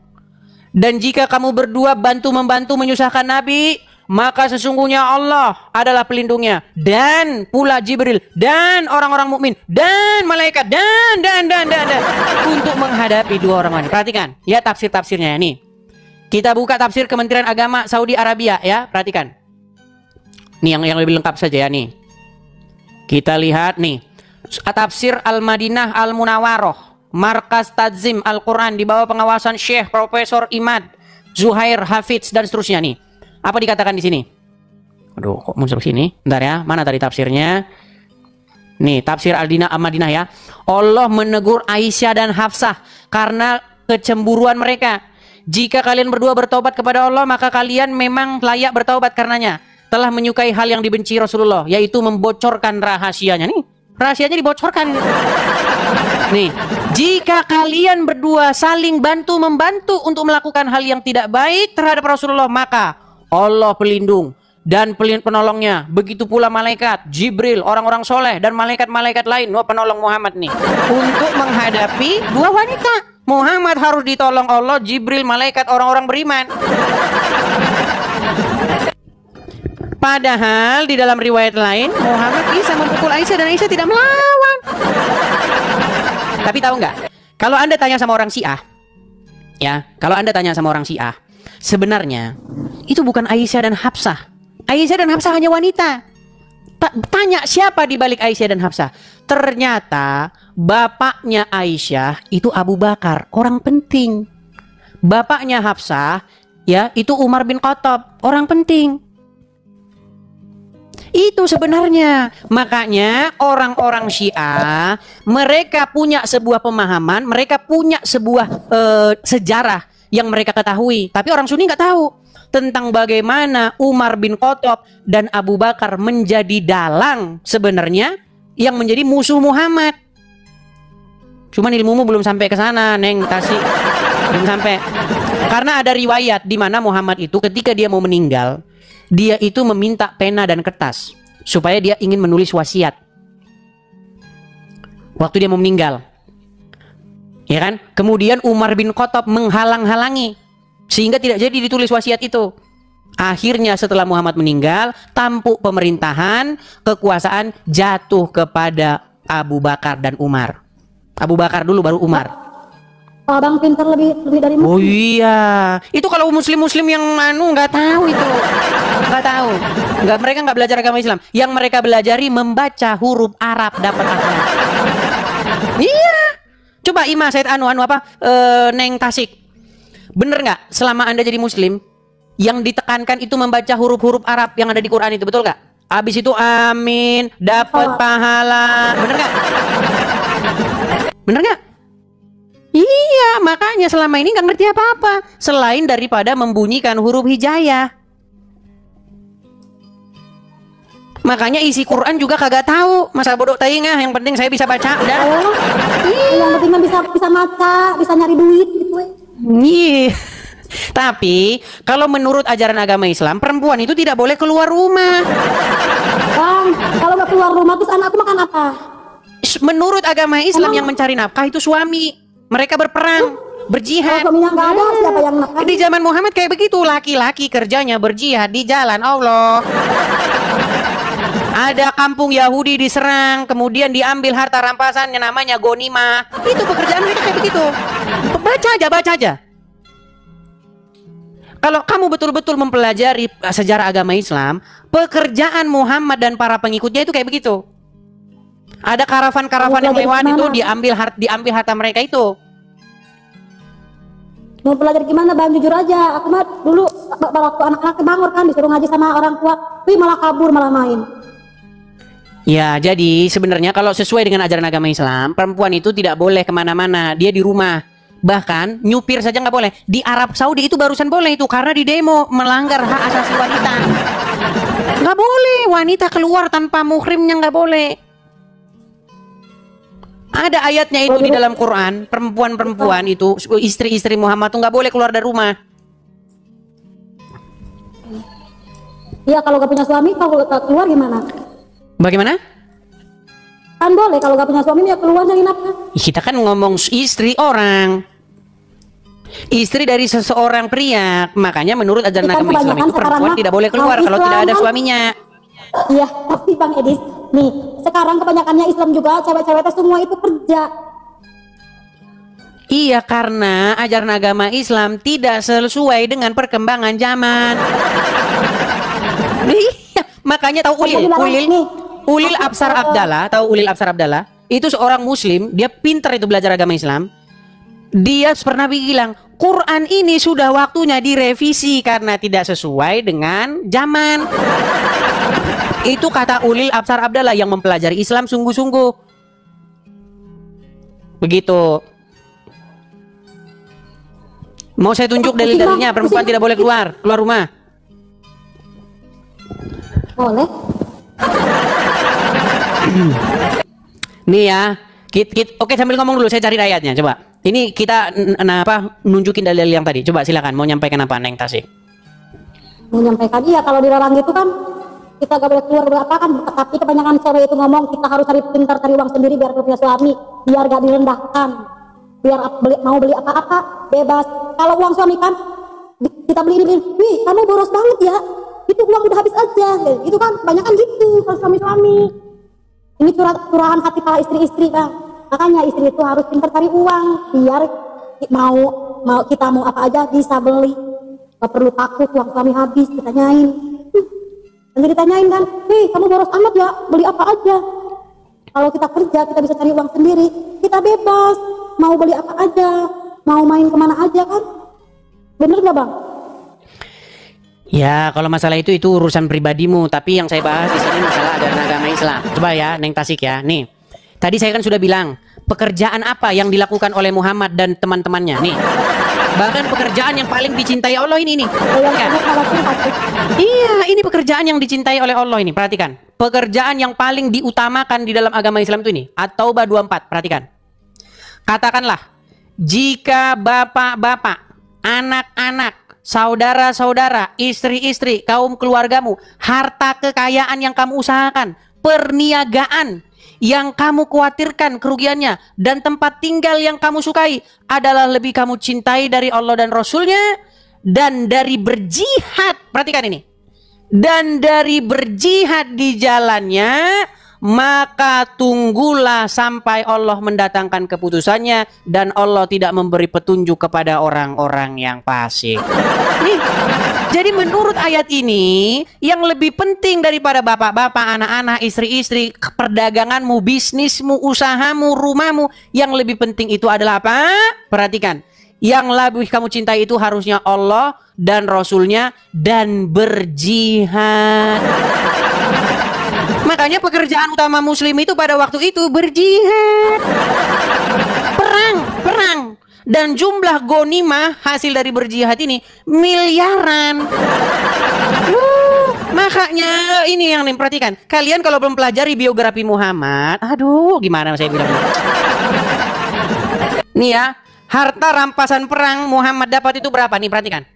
Dan jika kamu berdua bantu-membantu menyusahkan Nabi, maka sesungguhnya Allah adalah pelindungnya, dan pula Jibril, dan orang-orang mukmin, dan malaikat, dan untuk menghadapi dua orang wanita. Perhatikan, lihat tafsir-tafsirnya nih. Kita buka tafsir Kementerian Agama Saudi Arabia ya, perhatikan. Nih yang lebih lengkap saja ya nih. Kita lihat nih, Tafsir Al-Madinah Al-Munawwaroh, Markas Tadzim Al-Quran di bawah pengawasan Syekh Profesor Imad Zuhair Hafidz dan seterusnya nih. Apa dikatakan di sini? Aduh, kok muncul sini? Bentar ya, mana tadi tafsirnya? Nih, tafsir Al-Madinah ya. Allah menegur Aisyah dan Hafsah karena kecemburuan mereka. Jika kalian berdua bertobat kepada Allah, maka kalian memang layak bertobat karenanya. Telah menyukai hal yang dibenci Rasulullah, yaitu membocorkan rahasianya. Nih, rahasianya dibocorkan. Nih, jika kalian berdua saling bantu-membantu untuk melakukan hal yang tidak baik terhadap Rasulullah, maka Allah pelindung dan penolongnya. Begitu pula malaikat, Jibril, orang-orang soleh, dan malaikat-malaikat lain, penolong Muhammad nih, untuk menghadapi dua wanita. Muhammad harus ditolong Allah, Jibril, malaikat, orang-orang beriman. Padahal di dalam riwayat lain, Muhammad bisa memukul Aisyah dan Aisyah tidak melawan. Tapi tahu nggak? Kalau Anda tanya sama orang Syiah, ya, kalau Anda tanya sama orang Syiah, sebenarnya itu bukan Aisyah dan Hafsah. Aisyah dan Hafsah hanya wanita. Tanya siapa di balik Aisyah dan Hafsah? Ternyata bapaknya Aisyah itu Abu Bakar, orang penting. Bapaknya Hafsah, ya, itu Umar bin Khattab, orang penting. Itu sebenarnya. Makanya orang-orang Syiah, mereka punya sebuah pemahaman, mereka punya sebuah sejarah yang mereka ketahui. Tapi orang Sunni nggak tahu tentang bagaimana Umar bin Khattab dan Abu Bakar menjadi dalang sebenarnya yang menjadi musuh Muhammad. Cuman ilmumu belum sampai ke sana, Neng Tasik. Belum sampai. Karena ada riwayat di mana Muhammad itu ketika dia mau meninggal, dia itu meminta pena dan kertas supaya dia ingin menulis wasiat. Waktu dia mau meninggal, ya kan? Kemudian Umar bin Khattab menghalang-halangi sehingga tidak jadi ditulis wasiat itu. Akhirnya setelah Muhammad meninggal, tampuk pemerintahan, kekuasaan jatuh kepada Abu Bakar dan Umar. Abu Bakar dulu baru Umar. Abang pintar lebih dari muslim. Oh iya, itu kalau muslim yang nggak tahu itu, nggak tahu, mereka nggak belajar agama Islam. Yang mereka belajari membaca huruf Arab dapat akhlak. Iya, coba Ima Said Neng Tasik, bener nggak? Selama Anda jadi muslim, yang ditekankan itu membaca huruf-huruf Arab yang ada di Quran itu, betul nggak? Abis itu amin, dapat pahala, bener nggak? Bener nggak? Iya, makanya selama ini nggak ngerti apa-apa selain daripada membunyikan huruf hijayah. Makanya isi Quran juga kagak tahu. Masa bodoh taingah, yang penting saya bisa baca. Udah. Yang penting bisa baca, bisa nyari duit gitu. Iya. Tapi kalau menurut ajaran agama Islam, perempuan itu tidak boleh keluar rumah. Bang, kalau nggak keluar rumah terus anakku makan apa? Menurut agama Islam yang mencari nafkah itu suami. Mereka berperang, berjihad. Kalau suaminya nggak ada, siapa yang nafkah? Di zaman Muhammad kayak begitu, laki-laki kerjanya berjihad di jalan Allah. Ada kampung Yahudi diserang, kemudian diambil harta rampasannya namanya Gonima. Itu pekerjaan mereka kayak begitu. Baca aja. Kalau kamu betul-betul mempelajari sejarah agama Islam, pekerjaan Muhammad dan para pengikutnya itu kayak begitu. Ada karavan-karavan yang mewah itu diambil harta mereka itu. Mau belajar gimana Bang? Jujur aja, aku mah dulu waktu anak-anak kebangun kan disuruh ngaji sama orang tua, tapi malah kabur, malah main. Ya, jadi sebenarnya kalau sesuai dengan ajaran agama Islam, perempuan itu tidak boleh kemana-mana, dia di rumah. Bahkan nyupir saja nggak boleh. Di Arab Saudi itu barusan boleh itu karena di demo melanggar hak asasi wanita. Nggak boleh wanita keluar tanpa muhrimnya, nggak boleh. Ada ayatnya itu di dalam Quran, perempuan-perempuan itu, istri-istri Muhammad tuh nggak boleh keluar dari rumah. Iya, kalau nggak punya suami, kalau keluar gimana? Bagaimana? Kan boleh, kalau nggak punya suami ya keluar nyari nafkah. Kita kan ngomong istri orang, istri dari seseorang pria. Makanya menurut ajaran agama Islam itu perempuan tidak boleh keluar kalau tidak ada suaminya. Iya, tapi Bang Edis, nih sekarang kebanyakannya Islam juga cewek-cewek semua itu kerja. Iya, karena ajaran agama Islam tidak sesuai dengan perkembangan zaman. Iya, makanya tahu ulil. Ulil Absar Abdallah, tahu Ulil Absar Abdallah? Itu seorang muslim, dia pintar itu belajar agama Islam. Dia pernah bilang, Quran ini sudah waktunya direvisi karena tidak sesuai dengan zaman. Itu kata Ulil Absar Abdallah yang mempelajari Islam sungguh-sungguh. Begitu. Mau saya tunjuk dalil-dalilnya, perempuan tidak boleh keluar rumah. Boleh. Nih ya, oke sambil ngomong dulu, saya cari ayatnya, coba. Ini kita nunjukin dalil yang tadi. Coba silakan, mau nyampaikan apa Neng Tasik? Mau nyampaikan, iya kalau dilarang gitu kan kita gak boleh keluar berapa kan, tapi kebanyakan cewek itu ngomong kita harus cari pintar, cari uang sendiri biar punya suami, biar gak direndahkan, biar mau beli apa-apa bebas. Kalau uang suami kan kita beli ini, wih kamu boros banget ya, itu uang udah habis aja, itu kan kebanyakan gitu kalau suami-suami. Ini curahan hati para istri-istri bang. Makanya istri itu harus pintar cari uang biar mau kita mau apa aja bisa beli, gak perlu takut uang suami habis ditanyain. Nanti ditanyain kan, hei kamu boros amat ya, beli apa aja. Kalau kita kerja kita bisa cari uang sendiri, kita bebas mau beli apa aja, mau main kemana aja kan, bener gak bang? Ya, kalau masalah itu urusan pribadimu. Tapi yang saya bahas di sini masalah ajaran agama Islam. Coba ya, Neng Tasik ya. Nih, tadi saya kan sudah bilang pekerjaan apa yang dilakukan oleh Muhammad dan teman-temannya. Nih, bahkan pekerjaan yang paling dicintai Allah ini nih. Perhatikan. Iya, ini pekerjaan yang dicintai oleh Allah ini. Perhatikan. Pekerjaan yang paling diutamakan di dalam agama Islam itu ini. At-Taubah 24. Perhatikan. Katakanlah, jika bapak-bapak, anak-anak, saudara-saudara, istri-istri, kaum keluargamu, harta kekayaan yang kamu usahakan, perniagaan yang kamu khawatirkan kerugiannya, dan tempat tinggal yang kamu sukai adalah lebih kamu cintai dari Allah dan Rasulnya, dan dari berjihad, perhatikan ini, dan dari berjihad di jalannya, maka tunggulah sampai Allah mendatangkan keputusannya dan Allah tidak memberi petunjuk kepada orang-orang yang fasik. Nih, jadi menurut ayat ini yang lebih penting daripada bapak-bapak, anak-anak, istri-istri, perdaganganmu, bisnismu, usahamu, rumahmu, yang lebih penting itu adalah apa? Perhatikan. Yang lebih kamu cintai itu harusnya Allah dan Rasulnya dan berjihad. Makanya pekerjaan utama muslim itu pada waktu itu berjihad, perang, dan jumlah ghanimah hasil dari berjihad ini miliaran. Makanya ini yang perhatikan. Kalian kalau belum pelajari biografi Muhammad, aduh gimana saya bilang. Nih ya, harta rampasan perang Muhammad dapat itu berapa nih, perhatikan.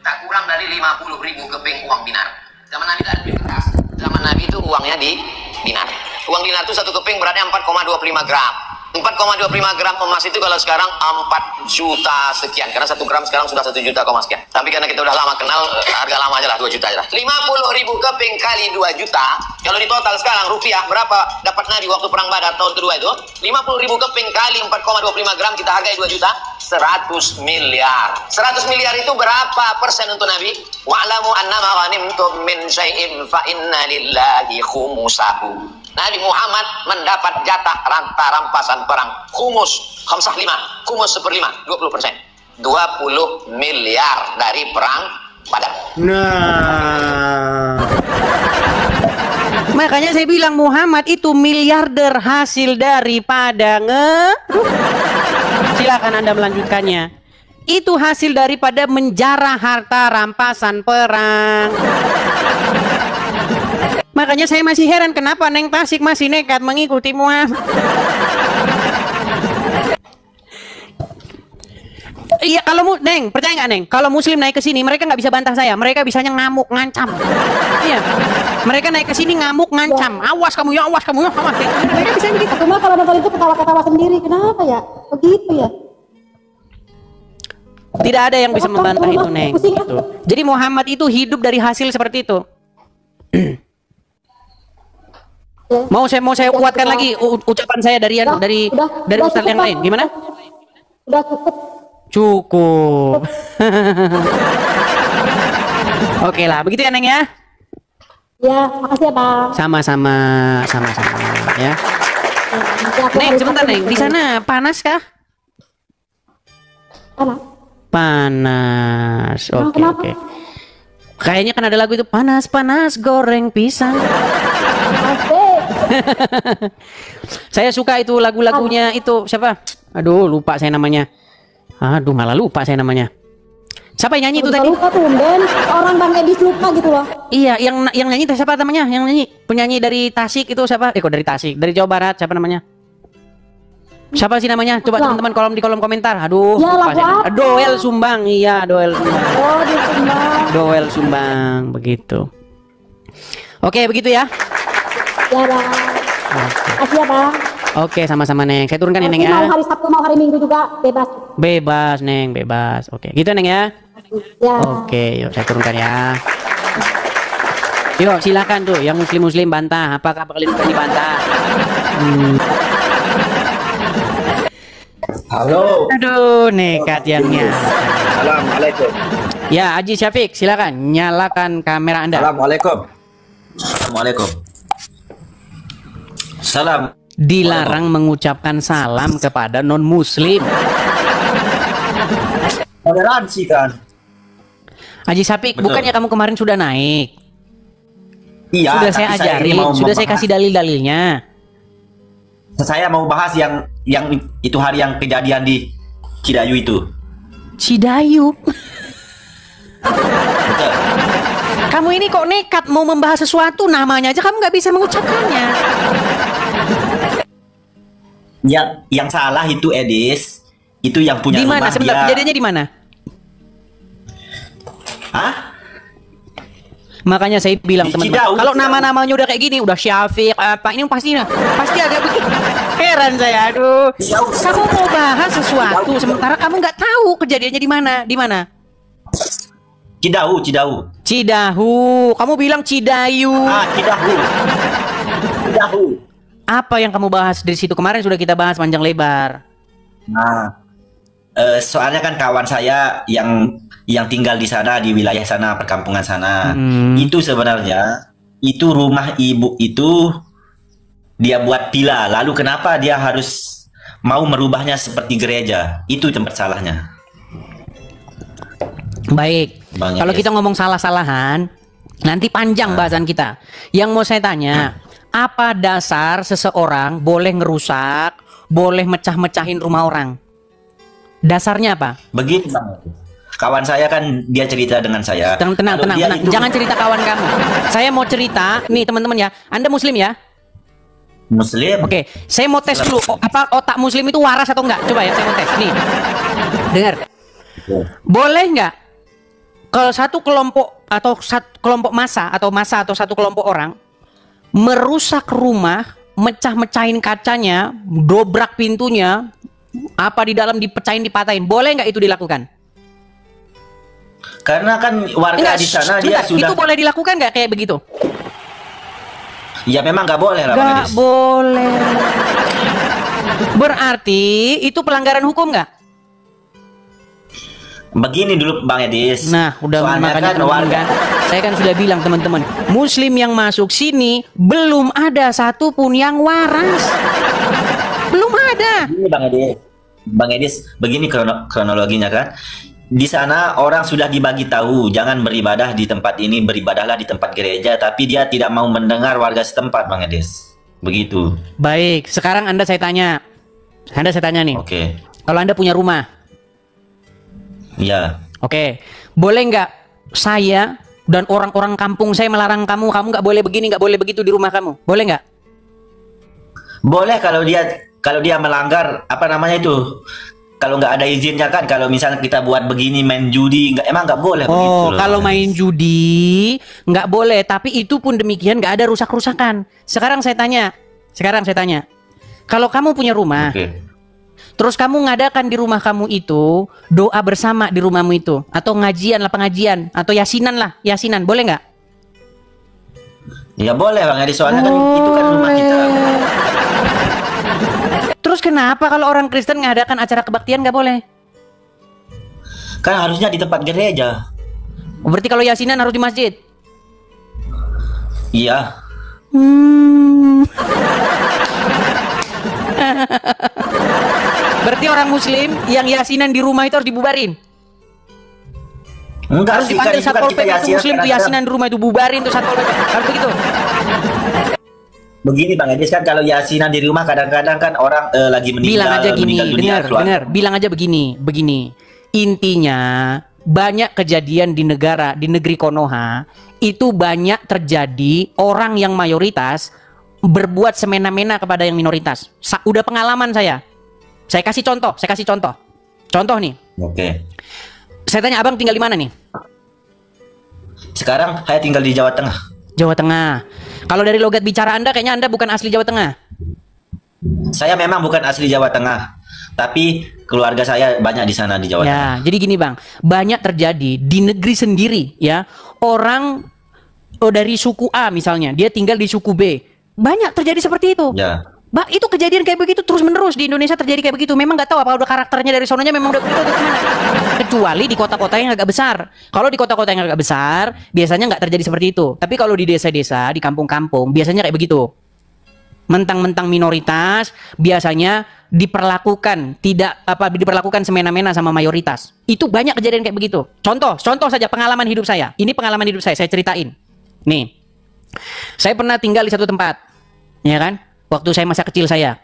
Tak kurang dari 50.000 keping uang dinar. Zaman Nabi ada kertas. Zaman Nabi itu uangnya di dinar. Uang dinar itu satu keping beratnya 4,25 gram. 4,25 gram emas itu kalau sekarang 4 juta sekian. Karena 1 gram sekarang sudah 1 juta sekian. Tapi karena kita udah lama kenal, harga lama aja lah 2 juta aja lah. 50.000 keping kali 2 juta. Kalau di total sekarang rupiah berapa dapat Nabi waktu perang Badar tahun kedua itu? 50.000 keping kali 4,25 gram kita hargai 2 juta. 100 miliar. 100 miliar itu berapa persen untuk Nabi? Wa'lamu annama ghanimtum min syai'in fa inna lillahi khumusahu. Nabi Muhammad mendapat jatah ranta rampasan perang khumus 55, khumus 1/5, 20%. 20 miliar dari perang Badar. Nah, makanya saya bilang Muhammad itu miliarder hasil daripada silakan Anda melanjutkannya. Itu hasil daripada menjarah harta rampasan perang. Makanya saya masih heran kenapa Neng Tasik masih nekat mengikuti Muhammad. Iya, kalau Neng, percaya nggak Neng? Kalau Muslim naik ke sini, mereka nggak bisa bantah saya. Mereka bisanya ngamuk, ngancam. Iya, mereka naik ke sini ngamuk, ngancam. Awas kamu ya, awas kamu ya, awas. Mereka bisa begitu. Cuma kalau nonton itu ketawa-ketawa sendiri, kenapa ya? Begitu ya? Tidak ada yang bisa membantah itu, Neng. Gitu. Jadi Muhammad itu hidup dari hasil seperti itu. Mau saya kuatkan lagi ucapan saya dari ustaz yang lain. Gimana? Udah cukup. Cukup. Oke lah, begitu ya Neng ya. Ya, makasih ya Bang. Sama-sama ya. Nanti aku Neng, hari sebentar Sabtu Neng, di ketemu. sana panas kah? Panas. Panas. Emang Oke, kenapa? oke. Kayaknya kan ada lagu itu panas-panas goreng pisang. Asik. Saya suka itu lagu-lagunya itu siapa? Aduh, lupa saya namanya. Aduh, malah lupa saya namanya. Siapa yang nyanyi itu tadi? Lupa tuh, Ben. Orang Bang Edis lupa gitu loh. Iya, yang nyanyi itu siapa namanya? Yang nyanyi penyanyi dari Tasik itu siapa? Kok dari Tasik? Dari Jawa Barat siapa namanya? Siapa sih namanya? Coba Lah. teman-teman di kolom komentar. Aduh, Ya, lupa lagu saya. apa? Doel Sumbang. Iya, Doel Sumbang. Oh, di Sumbar. Doel Sumbang, begitu. Oke, begitu ya. Ya Bang. Makasih ya Bang. Oke, sama-sama Neng. Saya turunkan ya Neng Nanti ya. mau hari Sabtu mau hari Minggu juga bebas. Bebas Neng, bebas. Oke, gitu Neng ya. Ya. Oke, yuk saya turunkan ya. Yuk, silakan tuh yang muslim-muslim bantah. Apakah kalian berani bantah? Halo. Aduh, nekat yang nyala. Assalamualaikum. Ya, Haji Syafiq, silakan nyalakan kamera Anda. Assalamualaikum. Assalamualaikum. Salam. Dilarang mengucapkan salam kepada non-muslim. Toleransi kan? Haji Syafiq, Betul. bukannya kamu kemarin sudah naik? Iya. Sudah saya tapi ini ajarin, mau sudah saya membahas- kasih dalil-dalilnya. Saya mau bahas yang itu hari yang kejadian di Cidayu itu. Cidayu. Betul. Kamu ini kok nekat mau membahas sesuatu, namanya aja kamu nggak bisa mengucapkannya. Yang salah itu Edis. Itu yang punya Di mana? rumah Sebentar, dia. kejadiannya di mana? Hah? Makanya saya bilang Di teman-teman, Cidahu, kalau Cidahu. nama-namanya udah kayak gini, udah Syafiq apa ini pasti agak begitu. Heran saya, aduh. Cidahu. Kamu mau bahas sesuatu sementara kamu nggak tahu kejadiannya di mana? Di mana? Cidahu. Cidahu. Kamu bilang Cidayu. Cidahu. Cidahu. Apa yang kamu bahas di situ kemarin sudah kita bahas panjang lebar. Nah, soalnya kan kawan saya yang tinggal di sana, di wilayah sana, perkampungan sana, itu sebenarnya itu rumah ibu itu dia buat villa. Lalu kenapa dia harus mau merubahnya seperti gereja? Itu tempat salahnya. Baik. Bang Kalau Yes. kita ngomong salah-salahan, nanti panjang bahasan kita. Yang mau saya tanya, apa dasar seseorang boleh ngerusak, boleh mecah-mecahin rumah orang? Dasarnya apa? Begini Bang. Kawan saya kan dia cerita dengan saya. Tenang, Kalau dia itu- Jangan cerita kawan kamu. Saya mau cerita, nih teman-teman ya. Anda Muslim ya? Muslim. Oke, saya mau tes dulu. Apa otak Muslim itu waras atau enggak? Coba ya, saya mau tes. Nih, dengar. Boleh nggak kalau satu kelompok atau kelompok massa atau satu kelompok orang merusak rumah, mecah-mecahin kacanya, dobrak pintunya, apa di dalam dipecahin, dipatahin, boleh nggak itu dilakukan? Karena kan warga Enggak, di sana dia bentar, sudah. itu boleh dilakukan nggak kayak begitu? Ya memang nggak boleh lah Bang Nggak Edis. boleh. Berarti itu pelanggaran hukum nggak? Begini dulu Bang Edis. Nah, udah Soalnya makanya kan teman-teman warga. kan, saya kan sudah bilang teman-teman, Muslim yang masuk sini belum ada satupun yang waras, belum ada. Begini Bang Edis, begini kronologinya kan. Di sana orang sudah dibagi tahu jangan beribadah di tempat ini, beribadahlah di tempat gereja, tapi dia tidak mau mendengar warga setempat Bang Edis. Begitu. Baik, sekarang saya tanya nih, Oke. kalau Anda punya rumah, Iya. oke, boleh nggak saya dan orang-orang kampung saya melarang kamu nggak boleh begini, nggak boleh begitu di rumah kamu, boleh nggak? Boleh kalau dia melanggar apa namanya itu. Kalau nggak ada izinnya kan, kalau misalnya kita buat begini main judi, emang nggak boleh begitu Oh, loh, kalau Bang main Edis. judi nggak boleh, tapi itu pun demikian nggak ada rusak-rusakan. Sekarang saya tanya, kalau kamu punya rumah, Oke. terus kamu ngadakan di rumah kamu itu doa bersama di rumahmu itu, atau pengajian atau yasinan, boleh nggak? Ya boleh Bang Edis, soalnya kan itu kan rumah kita. Terus kenapa kalau orang Kristen ngadakan acara kebaktian nggak boleh? Kan harusnya di tempat gereja. Berarti kalau yasinan harus di masjid. Iya. Berarti orang Muslim yang yasinan di rumah itu harus dibubarin. Enggak Harus sih, dipanggil kan itu kan Satpol kita PP itu Muslim tuh kadang-kadang. yasinan di rumah itu bubarin tuh Satpol PP. Harus begitu. Begini Bang Edis, kan kalau yasinan di rumah kadang-kadang kan orang lagi meninggal, Bilang aja gini, meninggal dunia, keluarga. dengar. Bilang aja begini. Intinya banyak kejadian di negeri Konoha itu banyak terjadi orang yang mayoritas berbuat semena-mena kepada yang minoritas. Udah pengalaman saya. Saya kasih contoh. Contoh nih. Oke. Saya tanya abang tinggal di mana nih? Sekarang saya tinggal di Jawa Tengah. Jawa Tengah. Kalau dari logat bicara Anda, kayaknya Anda bukan asli Jawa Tengah. Saya memang bukan asli Jawa Tengah, tapi keluarga saya banyak di sana di Jawa Tengah. Ya, jadi gini bang, banyak terjadi di negeri sendiri ya, orang dari suku A misalnya, dia tinggal di suku B, banyak terjadi seperti itu. Ya. Bang, itu kejadian kayak begitu terus menerus di Indonesia terjadi kayak begitu. Memang nggak tahu apa udah karakternya dari sononya memang udah begitu atau gimana. Kecuali di kota-kota yang agak besar. Kalau di kota-kota yang agak besar, biasanya nggak terjadi seperti itu. Tapi kalau di desa-desa, di kampung-kampung, biasanya kayak begitu. Mentang-mentang minoritas, biasanya diperlakukan diperlakukan semena-mena sama mayoritas. Itu banyak kejadian kayak begitu. Contoh saja pengalaman hidup saya. Ini pengalaman hidup saya ceritain. Nih, saya pernah tinggal di satu tempat, ya kan? Waktu saya masa kecil saya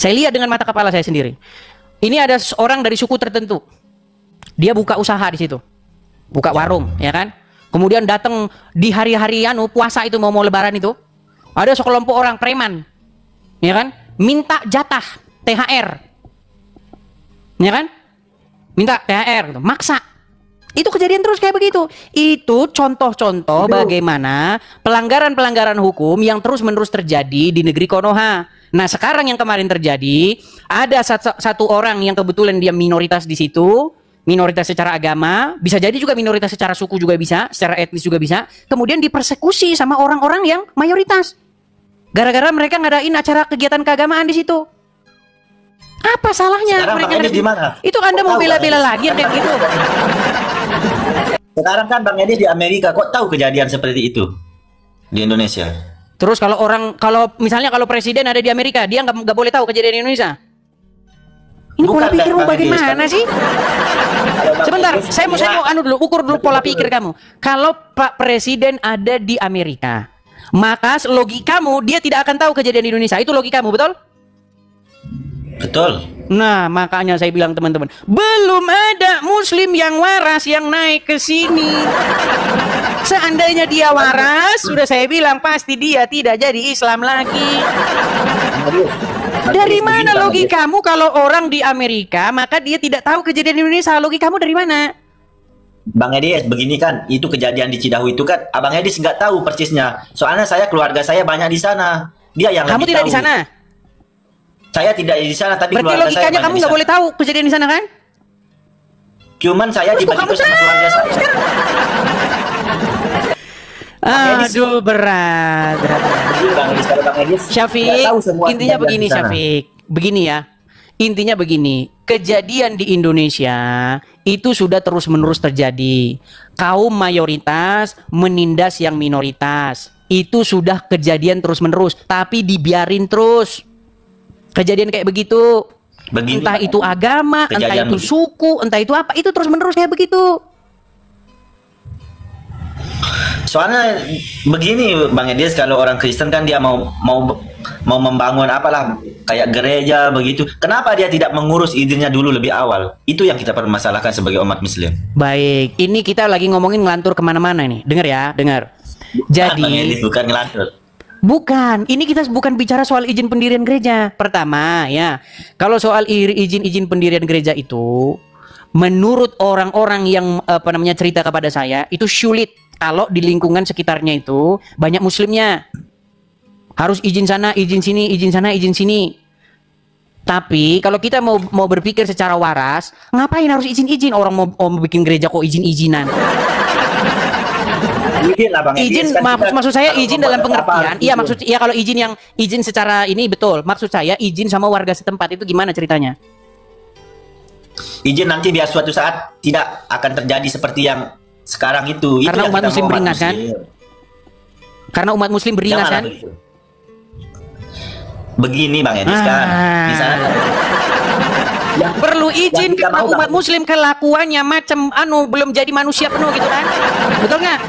lihat dengan mata kepala saya sendiri. Ini ada seorang dari suku tertentu. Dia buka usaha di situ. Buka warung, ya kan? Kemudian datang di hari-hari puasa itu mau lebaran itu. Ada sekelompok orang preman. Ya kan? Minta jatah THR. Ya kan? Minta THR gitu, maksa. Itu kejadian terus kayak begitu. Itu contoh-contoh bagaimana pelanggaran-pelanggaran hukum yang terus-menerus terjadi di negeri Konoha. Nah, sekarang yang kemarin terjadi, ada satu orang yang kebetulan dia minoritas di situ, minoritas secara agama, bisa jadi juga minoritas secara suku juga bisa, secara etnis juga bisa, kemudian dipersekusi sama orang-orang yang mayoritas. Gara-gara mereka ngadain acara kegiatan keagamaan di situ. Apa salahnya? Sekarang mereka Bang Edis di mana? Itu Anda mau bela-bela lagi kayak gitu. Sekarang kan Bang Edis di Amerika, kok tahu kejadian seperti itu di Indonesia? Terus kalau misalnya presiden ada di Amerika, dia nggak boleh tahu kejadian di Indonesia. Ini Bukan, pola pikirmu Bang Edis, bagaimana sih? Sebentar, saya mau ukur dulu pola pikir kamu. Kalau Pak Presiden ada di Amerika, maka logikamu dia tidak akan tahu kejadian di Indonesia. Itu logikamu, betul? Betul. Nah, makanya saya bilang teman-teman, belum ada muslim yang waras yang naik ke sini. Seandainya dia waras, sudah saya bilang pasti dia tidak jadi Islam lagi. Dari mana logikamu kalau orang di Amerika, maka dia tidak tahu kejadian di Indonesia? Logikamu dari mana? Bang Edis, begini kan, itu kejadian di Cidahu itu kan, Abang Edis nggak tahu persisnya. Soalnya keluarga saya banyak di sana. Dia yang Kamu lebih tidak tahu. di sana? Saya tidak di sana, tapi Berarti keluarga saya logikanya banyak kamu di nggak sana. boleh tahu kejadian di sana kan? Cuman saya Terus kok dibagi kamu sama keluarga saya. Aduh, berat. Begini, Bang Edis, kalau Bang Edis Syafiq, nggak tahu semua intinya kejadian begini di sana. Syafiq. Begini ya. Intinya begini, kejadian di Indonesia itu sudah terus-menerus terjadi. Kaum mayoritas menindas yang minoritas. Itu sudah kejadian terus-menerus, tapi dibiarin terus. Kejadian kayak begitu. Begini, Entah Bang. itu agama, entah Kejadian itu suku, entah itu apa, itu terus-menerus kayak begitu. Soalnya begini Bang Edis, kalau orang Kristen kan dia mau membangun apalah kayak gereja begitu. Kenapa dia tidak mengurus izinnya dulu lebih awal? Itu yang kita permasalahkan sebagai umat Muslim. Baik, ini kita lagi ngomongin ngelantur kemana-mana nih. Dengar ya, dengar. Bang Edis Jadi, bukan ngelantur. bukan, ini kita bukan bicara soal izin pendirian gereja. Pertama ya, kalau soal izin pendirian gereja itu, menurut orang-orang yang cerita kepada saya, itu sulit kalau di lingkungan sekitarnya itu banyak muslimnya. Harus izin sana, izin sini, izin sana, izin sini. Tapi kalau kita mau berpikir secara waras, ngapain harus izin-izin? Orang mau bikin gereja kok izin-izinan? Izin lah Bang Edis, Izin, kan kita- maksud saya kalau izin mau dalam buat apa-apa pengertian. harus Iya, izin. kalau izin secara ini betul. Maksud saya izin sama warga setempat itu gimana ceritanya? Izin nanti biar suatu saat tidak akan terjadi seperti yang sekarang itu. Karena yang umat kita Muslim mau, beringat, kan? Karena umat muslim beringas kan? Begini Bang Edis kan, di sana yang perlu izin karena umat muslim kelakuannya macam belum jadi manusia penuh gitu kan? Betul nggak?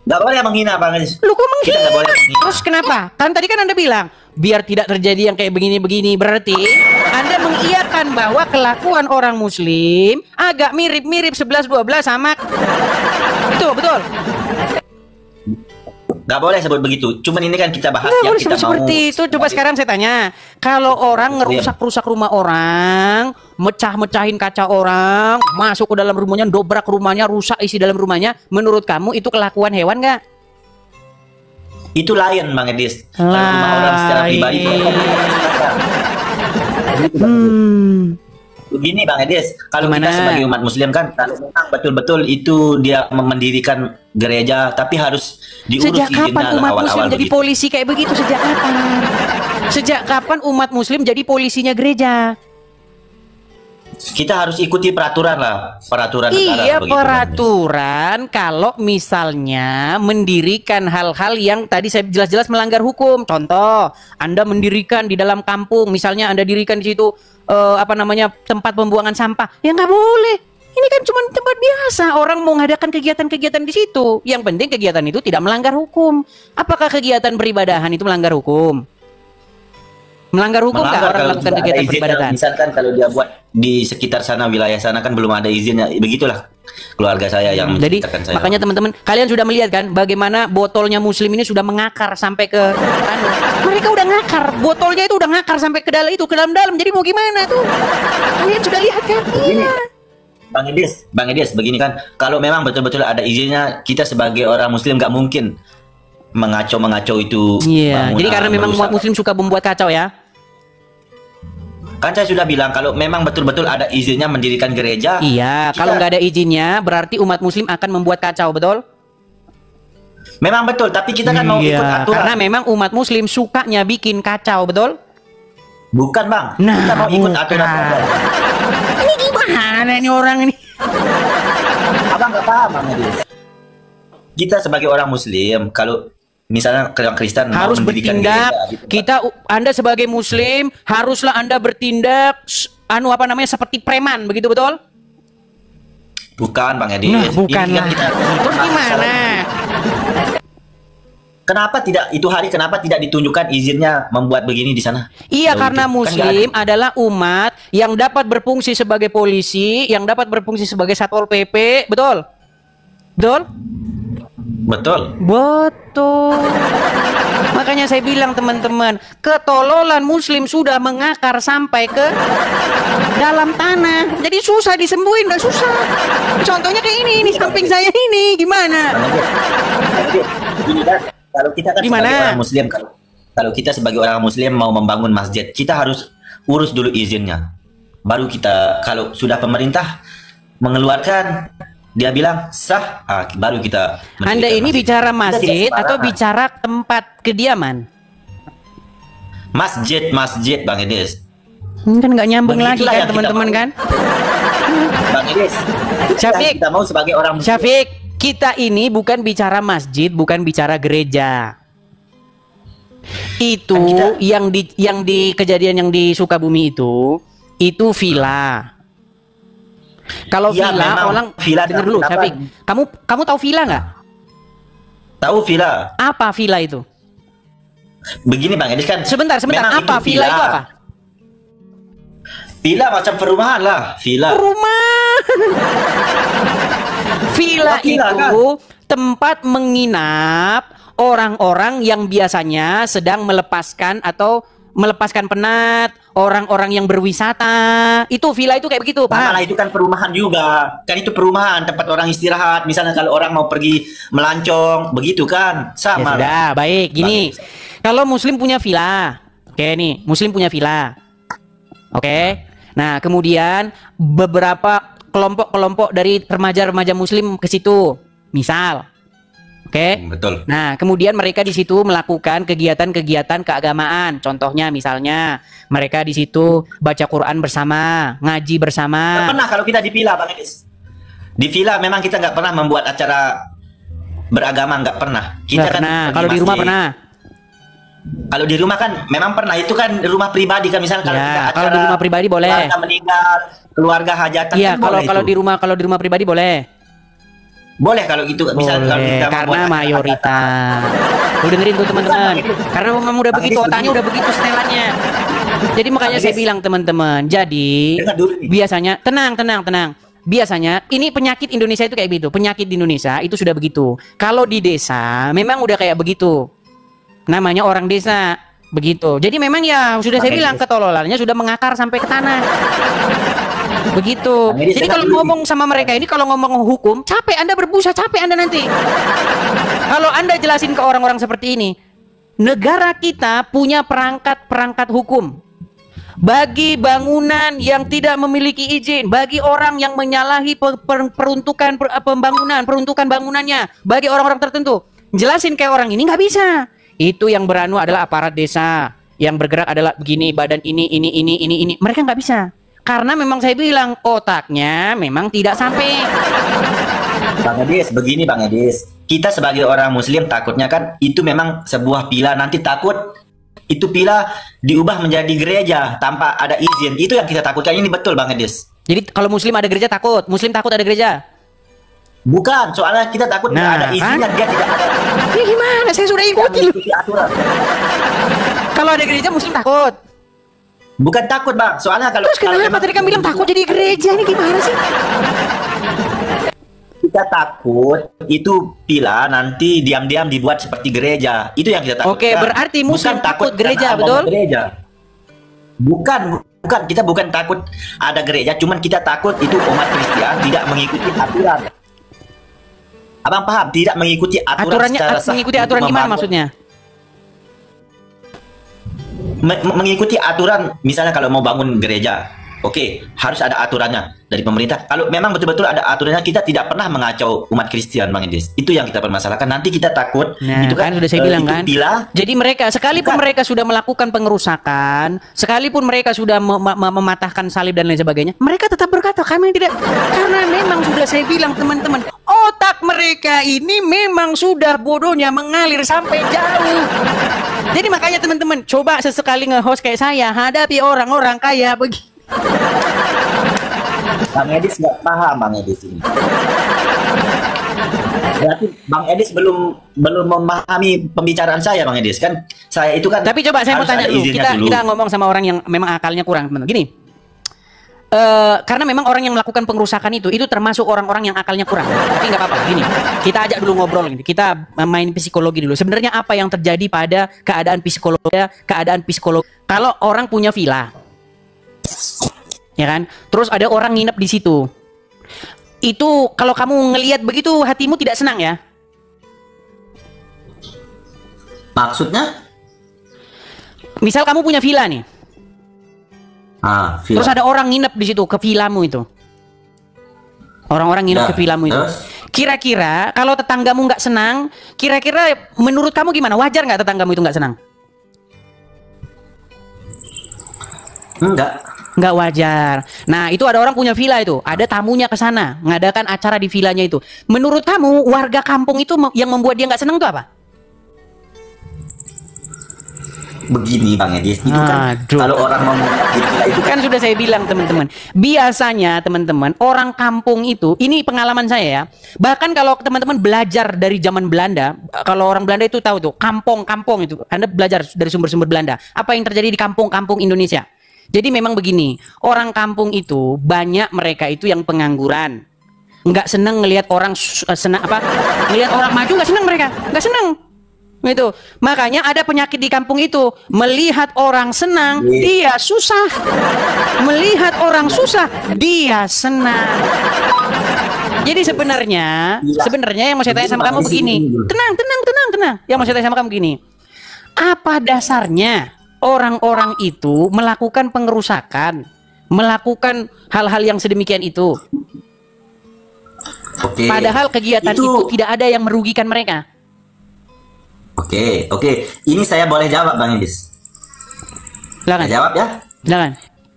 Nggak boleh menghina Bang Edis. Lu kok menghina? Kita nggak boleh menghina. Terus kenapa? Kan tadi kan Anda bilang biar tidak terjadi yang kayak begini-begini, berarti Anda mengiyakan bahwa kelakuan orang muslim agak mirip-mirip 11-12 sama itu, betul? Nggak boleh sebut begitu. Cuman ini kan kita bahas yang kita sebut mau seperti itu. Coba sekarang saya tanya, kalau orang ngerusak-rusak rumah orang, mecah-mecahin kaca orang, masuk ke dalam rumahnya, dobrak rumahnya, rusak isi dalam rumahnya, menurut kamu itu kelakuan hewan nggak? Itu lain Bang Edis. Kalau rumah orang secara pribadi begini Bang Edis, kalau kita sebagai umat muslim kan, kalau memang betul-betul itu dia mendirikan gereja, tapi harus diurus sejak kapan umat muslim jadi begitu. polisi kayak begitu? Sejak kapan? Sejak kapan umat muslim jadi polisinya gereja? Kita harus ikuti peraturan lah, peraturan negara. Iya, begitu, peraturan. Kalau misalnya mendirikan hal-hal yang tadi saya jelas-jelas melanggar hukum. Contoh, Anda mendirikan di dalam kampung, misalnya Anda dirikan di situ tempat pembuangan sampah, ya nggak boleh. Ini kan cuma tempat biasa, orang mau mengadakan kegiatan-kegiatan di situ. Yang penting kegiatan itu tidak melanggar hukum. Apakah kegiatan peribadahan itu melanggar hukum? Melanggar hukum nggak orang melakukan kegiatan peribadahan? Misalkan kalau dia buat di sekitar sana, wilayah sana kan belum ada izinnya. Begitulah keluarga saya yang jadi saya. Makanya teman-teman, kalian sudah melihat kan bagaimana botolnya muslim ini sudah mengakar sampai ke mereka udah ngakar, botolnya itu udah ngakar sampai ke dalam itu, ke dalam-dalam. Jadi mau gimana tuh? Kalian sudah lihat kan? Iya. Bang Edis, begini kan, kalau memang betul-betul ada izinnya, kita sebagai orang muslim nggak mungkin mengacau itu. Iya, jadi karena memang umat muslim suka membuat kacau ya. Kan saya sudah bilang kalau memang betul-betul ada izinnya mendirikan gereja. Iya, kalau nggak ada izinnya berarti umat muslim akan membuat kacau, betul? Memang betul, tapi kita kan mau ikut aturan. Karena memang umat muslim sukanya bikin kacau, betul? Bukan Bang, nah, kita mau ikut aturan. Ini gimana ini orang ini? Abang nggak paham Bang Edis. Kita sebagai orang muslim, kalau misalnya Kristen harus bertindak gereja, Anda sebagai muslim haruslah Anda bertindak seperti preman, begitu, betul? Bukan Bang Edis. Nah, bukan lah. Terus gimana? Kenapa tidak ditunjukkan izinnya membuat begini di sana? Iya, karena muslim adalah umat yang dapat berfungsi sebagai polisi, yang dapat berfungsi sebagai satpol PP, betul? Betul? Betul. Makanya saya bilang teman-teman, ketololan muslim sudah mengakar sampai ke dalam tanah. Jadi susah disembuhin, nggak susah. Contohnya kayak ini samping saya ini, gimana? Kalau kita kan sebagai orang muslim, kalau kita sebagai orang muslim mau membangun masjid, kita harus urus dulu izinnya. Baru kita, kalau sudah pemerintah mengeluarkan, dia bilang sah, baru kita. Anda ini masjid. Bicara masjid atau bicara tempat kediaman? Masjid Bang Edis. Kan nggak nyambung lagi kan teman-teman kan? Bang Edis, Syafiq, kita mau sebagai orang muslim. Syafiq, kita ini bukan bicara masjid, bukan bicara gereja. Itu kan yang di kejadian yang di Sukabumi itu villa. Kalau ya, villa dengar dulu, Syafiq. Kamu tahu villa nggak? Tahu villa. Apa villa itu? Begini Bang Edis kan. Sebentar. Apa villa itu apa? Villa macam perumahan lah, villa. Villa itu tempat menginap orang-orang yang biasanya sedang melepaskan penat, orang-orang yang berwisata. Itu villa itu kayak begitu, Pak. Malah itu kan perumahan juga. Kan itu perumahan, tempat orang istirahat. Misalnya kalau orang mau pergi melancong, begitu kan? Sama. Ya sudah, baik. Gini. Kalau muslim punya villa. Oke nih, muslim punya villa. Oke. Nah, kemudian beberapa kelompok-kelompok dari remaja-remaja muslim ke situ. Misal. Oke. Betul. Nah, kemudian mereka di situ melakukan kegiatan-kegiatan keagamaan. Contohnya misalnya mereka di situ baca Quran bersama, ngaji bersama. Nggak pernah kalau kita di villa, Bang Edis. Di villa memang kita nggak pernah membuat acara beragama nggak pernah. Kita Nggak kan pernah. pergi Kalau di rumah masjid. pernah. Kalau di rumah kan memang pernah, itu kan rumah pribadi kan, misalnya kalau Ya, kita kalau di rumah pribadi boleh. keluarga meninggal, keluarga hajatan Iya, kan boleh itu. kalau di rumah pribadi boleh. Boleh kalau gitu, misalnya kalau Boleh, kita karena membuat mayoritas. Lu dengerin tuh teman-teman. Karena memang udah begitu otaknya, udah begitu setelannya. Jadi makanya saya bilang teman-teman. Jadi Dengar dulu nih. biasanya tenang. Biasanya ini penyakit Indonesia itu kayak begitu. Penyakit di Indonesia itu sudah begitu. Kalau di desa memang udah kayak begitu. Namanya orang desa begitu. Jadi memang ya sudah saya bilang ketololannya sudah mengakar sampai ke tanah. Begitu. Jadi kalau ngomong sama mereka ini, kalau ngomong hukum, capek Anda berbusa, capek Anda nanti. Kalau Anda jelasin ke orang-orang seperti ini, negara kita punya perangkat hukum. Bagi bangunan yang tidak memiliki izin, bagi orang yang menyalahi peruntukan bangunannya, bagi orang-orang tertentu, jelasin kayak orang ini nggak bisa. Itu yang beranu adalah aparat desa, yang bergerak adalah begini, badan ini. Mereka nggak bisa. Karena memang saya bilang otaknya memang tidak sampai. Bang Edis, begini Bang Edis, kita sebagai orang Muslim takutnya kan itu memang sebuah pila, nanti takut itu pila diubah menjadi gereja tanpa ada izin. Itu yang kita takutkan. Ini betul Bang Edis. Jadi kalau Muslim ada gereja takut, Muslim takut ada gereja. Bukan, soalnya kita takut nggak ada izinnya, dia tidak ada. Ya gimana? Saya sudah ikuti. Kalau ada gereja Muslim takut. Bukan takut Bang, soalnya kalau Terus kenapa tadi kamu bilang takut jadi gereja? Ini gimana sih? kita takut itu pila nanti diam-diam dibuat seperti gereja. Itu yang kita takutkan. Oke, berarti Muslim bukan takut gereja, karena betul? ada gereja. Bukan, kita bukan takut ada gereja, cuman kita takut itu umat Kristen tidak mengikuti aturan. Abang paham? Tidak mengikuti aturan secara sah. Mengikuti aturan gimana maksudnya? Mengikuti aturan, misalnya kalau mau bangun gereja, oke, harus ada aturannya dari pemerintah. Kalau memang betul-betul ada aturannya, kita tidak pernah mengacau umat Kristen, Bang Edis. Itu yang kita permasalahkan. Nanti kita takut. Nah, itu kan sudah saya bilang kan. Pila. Jadi mereka, sekalipun mereka sudah melakukan pengerusakan, sekalipun mereka sudah mematahkan salib dan lain sebagainya, mereka tetap berkata kami tidak. Karena memang sudah saya bilang teman-teman, otak mereka ini memang sudah bodohnya mengalir sampai jauh. Jadi makanya teman-teman, coba sesekali nge-host kayak saya, hadapi orang-orang kaya begini. Bang Edis nggak paham Bang Edis ini. Berarti Bang Edis belum memahami pembicaraan saya Bang Edis kan. Saya itu kan. Tapi coba saya mau tanya dulu. Kita ngomong sama orang yang memang akalnya kurang, teman-teman. Gini. Karena memang orang yang melakukan pengerusakan itu termasuk orang-orang yang akalnya kurang. Tapi nggak apa-apa. Gini, kita ajak dulu ngobrol. Gini. Kita main psikologi dulu. Sebenarnya apa yang terjadi pada keadaan psikologi? Kalau orang punya villa, ya kan? Terus ada orang nginep di situ. Itu kalau kamu ngelihat begitu hatimu tidak senang ya? Maksudnya? Misal kamu punya villa nih. Villa. Terus ada orang nginep di situ ke villamu itu. Orang-orang nginep ke villamu itu. Kira-kira kalau tetanggamu nggak senang, kira-kira menurut kamu gimana? Wajar nggak tetanggamu itu nggak senang? Nggak wajar. Nah, itu ada orang punya villa itu, ada tamunya ke sana, ngadakan acara di villanya itu. Menurut kamu warga kampung itu yang membuat dia nggak senang itu apa? Begini Bang Edis, itu kan kalau orang mau itu kan sudah saya bilang teman-teman. Biasanya teman-teman orang kampung itu, ini pengalaman saya ya. Bahkan kalau teman-teman belajar dari zaman Belanda, kalau orang Belanda itu tahu tuh kampung-kampung itu. Anda belajar dari sumber-sumber Belanda. Apa yang terjadi di kampung-kampung Indonesia? Jadi memang begini, orang kampung itu banyak mereka itu yang pengangguran, nggak seneng ngelihat orang ngelihat orang maju, nggak seneng mereka, nggak seneng. Itu makanya ada penyakit di kampung itu, melihat orang senang dia susah, melihat orang susah dia senang. Jadi sebenarnya yang mau saya tanya sama kamu begini, tenang. Yang mau saya tanya sama kamu begini, apa dasarnya orang-orang itu melakukan pengerusakan, melakukan hal-hal yang sedemikian itu? Padahal kegiatan itu tidak ada yang merugikan mereka. Oke. Ini saya boleh jawab Bang Edis. Silakan. Jawab ya. Silakan.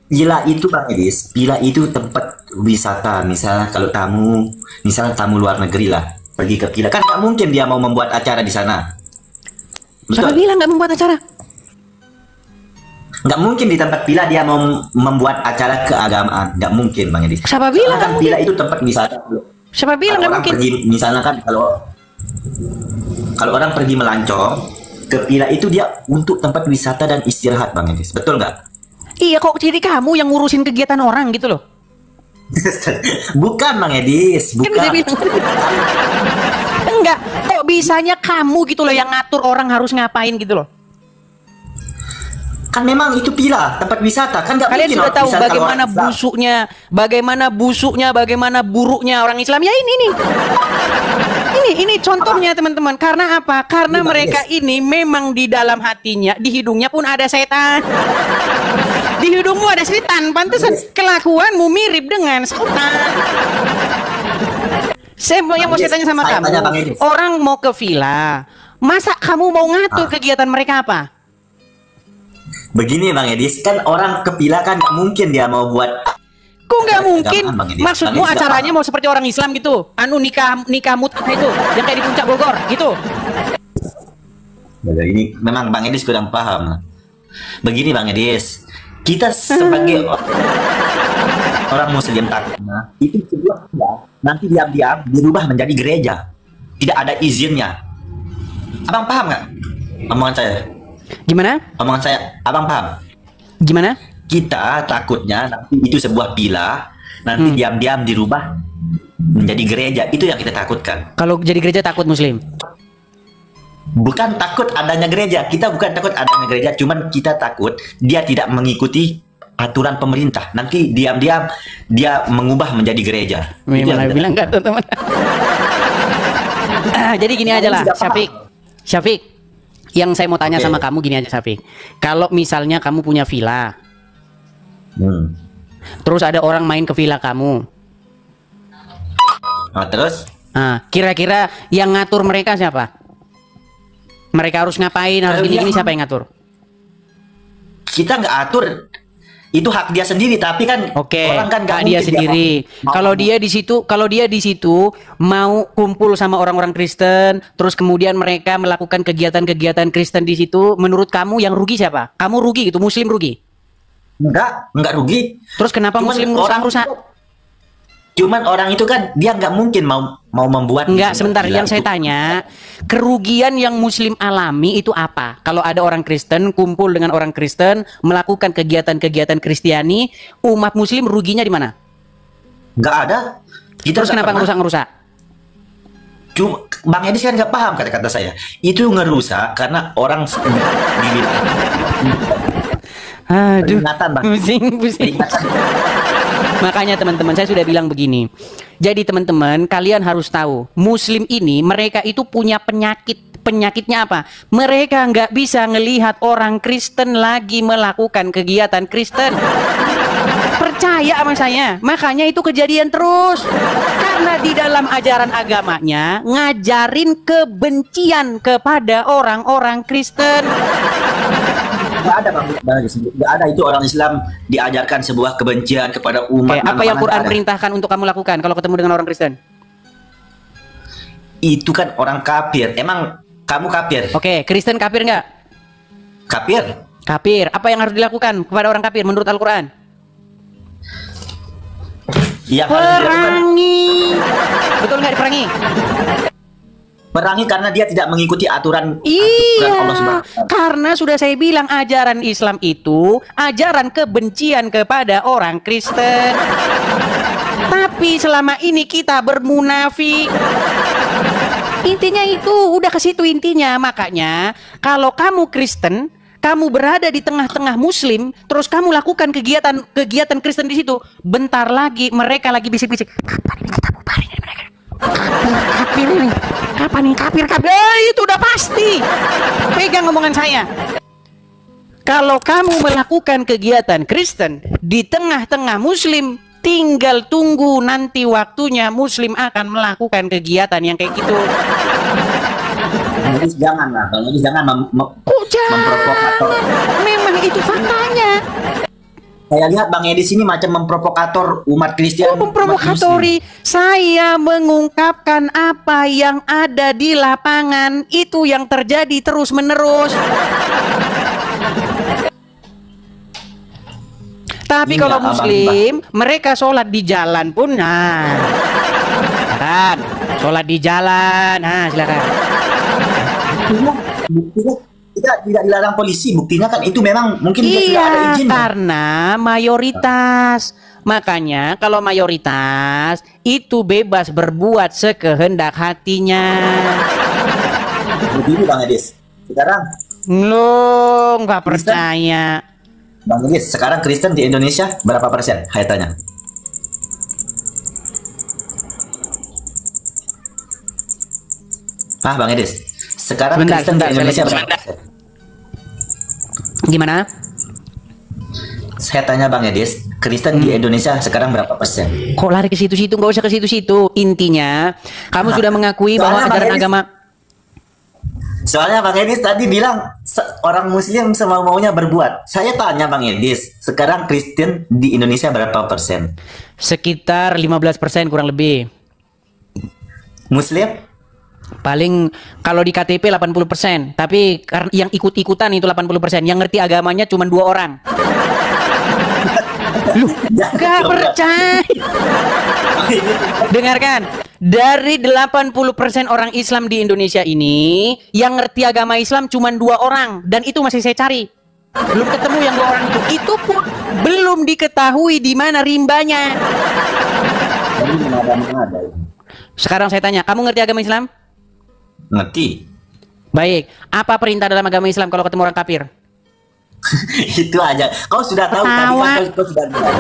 Villa itu Bang Edis, villa itu tempat wisata. Misalnya kalau tamu luar negeri lah, pergi ke villa? Kan nggak mungkin dia mau membuat acara di sana. Siapa bilang nggak membuat acara? Nggak mungkin di tempat villa dia mau membuat acara keagamaan. Nggak mungkin, Bang Edi. Siapa bilang kan villa itu tempat wisata. Siapa bilang nggak mungkin? Pergi, misalnya kan kalau orang pergi melancong ke villa itu dia untuk tempat wisata dan istirahat, Bang Edi. Betul nggak? Iya, kok jadi kamu yang ngurusin kegiatan orang gitu loh? Bukan, Bang Edis, bukan. Kan bilang. Enggak, kok bisanya kamu gitu loh yang ngatur orang harus ngapain gitu loh? Kan memang itu villa, tempat wisata. Kan nggak Kalian mungkin sudah tahu bagaimana busuknya, bagaimana buruknya orang Islam. Ya ini nih. Ini contohnya teman-teman. Karena apa? Karena mereka ini memang di dalam hatinya, di hidungnya pun ada setan. Di hidungmu ada setan, pantesan kelakuanmu mirip dengan setan. Yang mau saya tanya sama kamu, orang mau ke villa, masa kamu mau ngatur kegiatan mereka apa? Begini, Bang Edis, kan orang ke villa kan nggak mungkin dia mau buat. Kok nggak mungkin? Maksudmu acaranya mau seperti orang Islam gitu? Anu nikah mut'ah itu, yang kayak di Puncak Bogor gitu? Ini memang Bang Edis kurang paham. Begini, Bang Edis, kita sebagai orang Muslim takutnya itu sebuah nanti diam-diam dirubah menjadi gereja, tidak ada izinnya. Abang paham nggak omongan saya? Gimana? Omongan saya, abang paham? Gimana? Kita takutnya nanti itu sebuah villa, nanti diam-diam dirubah menjadi gereja. Itu yang kita takutkan. Kalau jadi gereja takut Muslim? Bukan takut adanya gereja. Kita bukan takut adanya gereja, cuman kita takut dia tidak mengikuti aturan pemerintah. Nanti diam-diam dia mengubah menjadi gereja. Memang bilang enggak, teman-teman. Jadi gini aja lah, Syafiq. Yang saya mau tanya sama kamu gini aja, Syafiq. Kalau misalnya kamu punya villa, terus ada orang main ke villa kamu, terus? Kira-kira yang ngatur mereka siapa? Mereka harus ngapain, harus gini-gini, siapa yang ngatur? Kita nggak atur. Itu hak dia sendiri, tapi kan orang kan hak dia sendiri. Kalau dia di situ mau kumpul sama orang-orang Kristen, terus kemudian mereka melakukan kegiatan-kegiatan Kristen di situ, menurut kamu yang rugi siapa? Kamu rugi gitu, Muslim rugi? Enggak rugi. Terus kenapa Muslim rusak? Cuman orang itu kan dia nggak mungkin mau membuat. Enggak, sebentar. Yang saya tanya, kerugian yang Muslim alami itu apa? Kalau ada orang Kristen kumpul dengan orang Kristen melakukan kegiatan-kegiatan Kristiani, umat Muslim ruginya di mana? Nggak ada. Terus kenapa ngerusak-ngerusak? Cuma Bang Edis kan nggak paham kata-kata saya. Itu ngerusak karena orang aduh, pusing. Makanya teman-teman, saya sudah bilang begini. Jadi teman-teman, kalian harus tahu, Muslim ini mereka itu punya penyakit. Penyakitnya apa? Mereka nggak bisa ngelihat orang Kristen lagi melakukan kegiatan Kristen. Percaya sama saya. Makanya itu kejadian terus. Karena di dalam ajaran agamanya ngajarin kebencian kepada orang-orang Kristen. Nggak ada, Bang. Nggak ada, itu orang Islam diajarkan sebuah kebencian kepada umat. Apa yang Quran perintahkan untuk kamu lakukan kalau ketemu dengan orang Kristen? Itu kan orang kafir. Emang kamu kafir? Oke, Kristen kafir nggak? Kafir. Kafir. Apa yang harus dilakukan kepada orang kafir menurut Al-Quran? Perangi. Betul nggak diperangi? Perangi karena dia tidak mengikuti aturan Allah SWT. Karena sudah saya bilang ajaran Islam itu ajaran kebencian kepada orang Kristen. Tapi selama ini kita bermunafik. Intinya itu udah ke situ intinya. Makanya kalau kamu Kristen, kamu berada di tengah-tengah Muslim, terus kamu lakukan kegiatan Kristen di situ, bentar lagi mereka lagi bisik-bisik, kapan ini kita bubarin dari mereka? Kafir ini, kapan nih kafir? Itu udah pasti. Pegang omongan saya. Kalau kamu melakukan kegiatan Kristen di tengah-tengah Muslim, tinggal tunggu nanti waktunya Muslim akan melakukan kegiatan yang kayak gitu. Jadi janganlah, jangan memprovokator. Memang itu faktanya. Saya lihat Bang Edi sini macam memprovokator umat Kristen. Memprovokatori. Saya mengungkapkan apa yang ada di lapangan. Itu yang terjadi terus menerus. Tapi kalau Muslim, mereka sholat di jalan pun, nah, kan, sholat di jalan, nah, silakan. Buktinya tidak dilarang polisi, buktinya kan itu memang mungkin sudah ada izin. Karena mayoritas. Makanya kalau mayoritas itu bebas berbuat sekehendak hatinya. Begini Bang Edis, sekarang lo nggak percaya. Bang Edis, sekarang Kristen di Indonesia berapa persen? Saya tanya. Bang Edis, sekarang Kristen di Indonesia berapa persen? Gimana? Saya tanya Bang Edis, Kristen di Indonesia sekarang berapa persen? Kok lari ke situ-situ? Nggak usah ke situ-situ. Intinya, kamu sudah mengakui bahwa ajaran agama. Soalnya Bang Edis tadi bilang orang Muslim semau-maunya berbuat. Saya tanya Bang Edis, sekarang Kristen di Indonesia berapa persen? Sekitar 15% kurang lebih. Muslim? Paling kalau di KTP 80%, tapi yang ikut-ikutan itu 80%, yang ngerti agamanya cuma 2 orang. Lu gak percaya. Dengarkan, dari 80% orang Islam di Indonesia ini, yang ngerti agama Islam cuma 2 orang, dan itu masih saya cari. Belum ketemu yang 2 orang itu. Itu pun belum diketahui di mana rimbanya. Sekarang saya tanya, kamu ngerti agama Islam? Ngerti. Baik, apa perintah dalam agama Islam kalau ketemu orang kafir? Itu aja. Kau sudah tahu tadi, kau sudah bilang.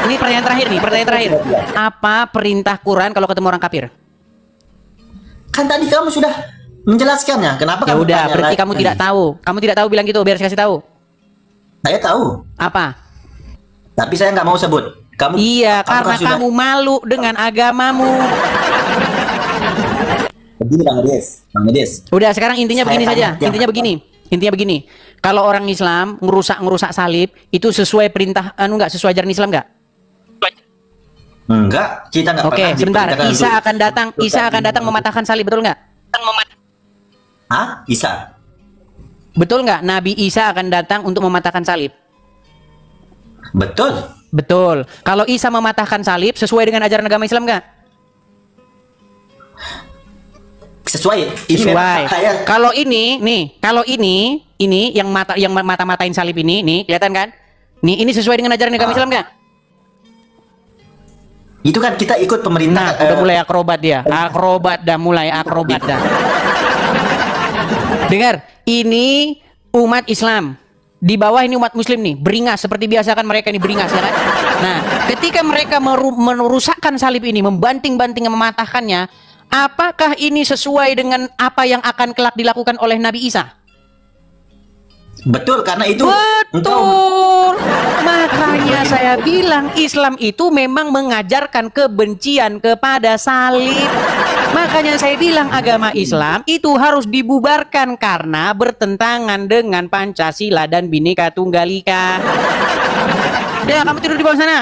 Ini pertanyaan terakhir nih, pertanyaan terakhir. Apa perintah Quran kalau ketemu orang kafir? Kan tadi kamu sudah menjelaskannya. Kenapa ya kamu udah, tanya berarti lagi? kamu tidak tahu. Kamu tidak tahu bilang gitu, biar saya kasih tahu. Saya tahu. Apa? Tapi saya nggak mau sebut. Kamu. Iya, karena kan kamu malu dengan agamamu. Begini Bang Edis. Udah, sekarang intinya begini saja. Intinya begini. Kalau orang Islam ngerusak salib itu sesuai perintah nggak sesuai ajaran Islam nggak? Enggak, kita nggak pernah. Oke, sebentar. Isa untuk akan datang mematahkan salib, betul nggak? Hah? Isa? Betul nggak? Nabi Isa akan datang untuk mematahkan salib. Betul. Betul. Kalau Isa mematahkan salib sesuai dengan ajaran agama Islam nggak? Sesuai. Kalau ini yang mata-matain salib ini, nih kelihatan kan? Nih ini sesuai dengan ajaran agama Islam nggak? Itu kan kita ikut pemerintah. Nah, udah mulai akrobat dia. Mulai akrobat dah. Dengar, ini umat Islam. Di bawah ini umat Muslim nih, beringas seperti biasa kan mereka ini beringas ya kan? Nah, ketika mereka merusakkan salib ini, membanting-banting mematahkannya, apakah ini sesuai dengan apa yang akan kelak dilakukan oleh Nabi Isa? Betul, karena itu. Betul. Makanya saya bilang Islam itu memang mengajarkan kebencian kepada salib. Makanya saya bilang agama Islam itu harus dibubarkan karena bertentangan dengan Pancasila dan Bhinneka Tunggal Ika. Udah, kamu tidur di bawah sana.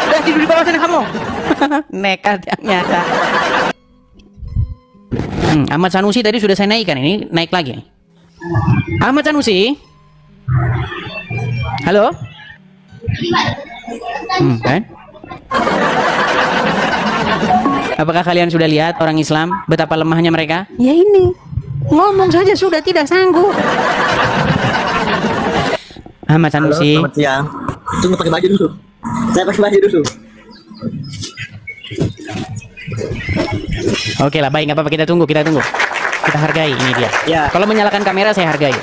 Udah tidur di bawah sana kamu. Nekat yang nyata. Ahmad Sanusi tadi sudah saya naikkan, ini naik lagi. Ahmad Sanusi. Halo. Kan? Apakah kalian sudah lihat orang Islam betapa lemahnya mereka? Ya ini. Ngomong saja sudah tidak sanggup. Ahmad Sanusi. Halo, selamat siang. Tunggu pakai baju dulu. Saya pakai baju dulu. Oke lah, baik, nggak apa-apa, kita tunggu. Kita hargai ini dia. Ya. Kalau menyalakan kamera saya hargai.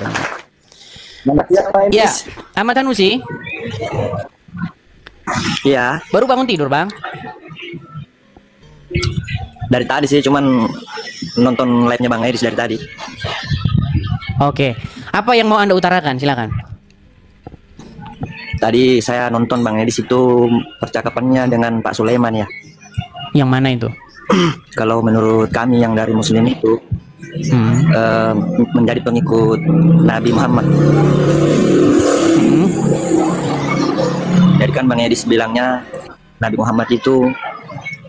Ya, Ahmad Sanusi. Ya. Baru bangun tidur, Bang? Dari tadi sih, cuman nonton live-nya Bang Edis dari tadi. Oke. Apa yang mau Anda utarakan? Silakan. Tadi saya nonton Bang Edis itu percakapannya dengan Pak Sulaiman ya. Yang mana itu? Kalau menurut kami yang dari Muslim itu menjadi pengikut Nabi Muhammad. Tadi kan Bang Edis bilangnya Nabi Muhammad itu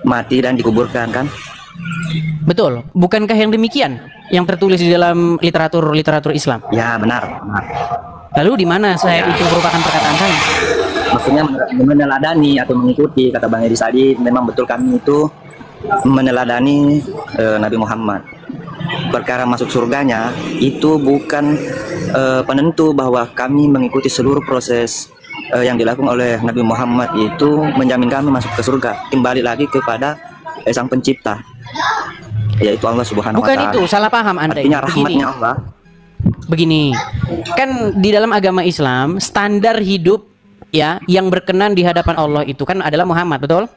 mati dan dikuburkan kan? Betul. Bukankah yang demikian yang tertulis di dalam literatur Islam? Ya benar. Lalu di mana saya itu merupakan perkataan saya? Maksudnya meneladani atau mengikuti kata Bang Edis tadi, memang betul kami itu meneladani Nabi Muhammad. Perkara masuk surganya itu bukan penentu bahwa kami mengikuti seluruh proses yang dilakukan oleh Nabi Muhammad itu menjamin kami masuk ke surga. Kembali lagi kepada Sang Pencipta, yaitu Allah Subhanahu wa Ta'ala. Bukan itu, salah paham Anda. Artinya rahmatnya Allah. Begini, kan di dalam agama Islam standar hidup ya yang berkenan di hadapan Allah itu kan adalah Muhammad, betul?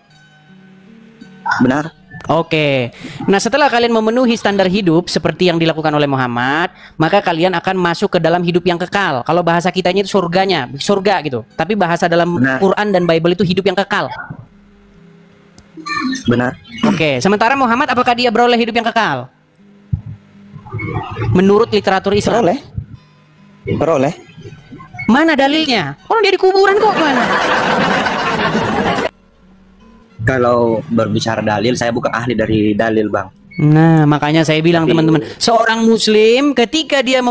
Benar. Oke. Nah, setelah kalian memenuhi standar hidup seperti yang dilakukan oleh Muhammad, maka kalian akan masuk ke dalam hidup yang kekal. Kalau bahasa kitanya itu surga gitu. Tapi bahasa dalam Quran dan Bible itu hidup yang kekal. Benar. Oke, sementara Muhammad apakah dia beroleh hidup yang kekal? Menurut literatur Islam. Beroleh. Mana dalilnya? Orang dia di kuburan kok, gimana? Kalau berbicara dalil, saya bukan ahli dari dalil, Bang. Nah, makanya saya bilang teman-teman, seorang muslim ketika dia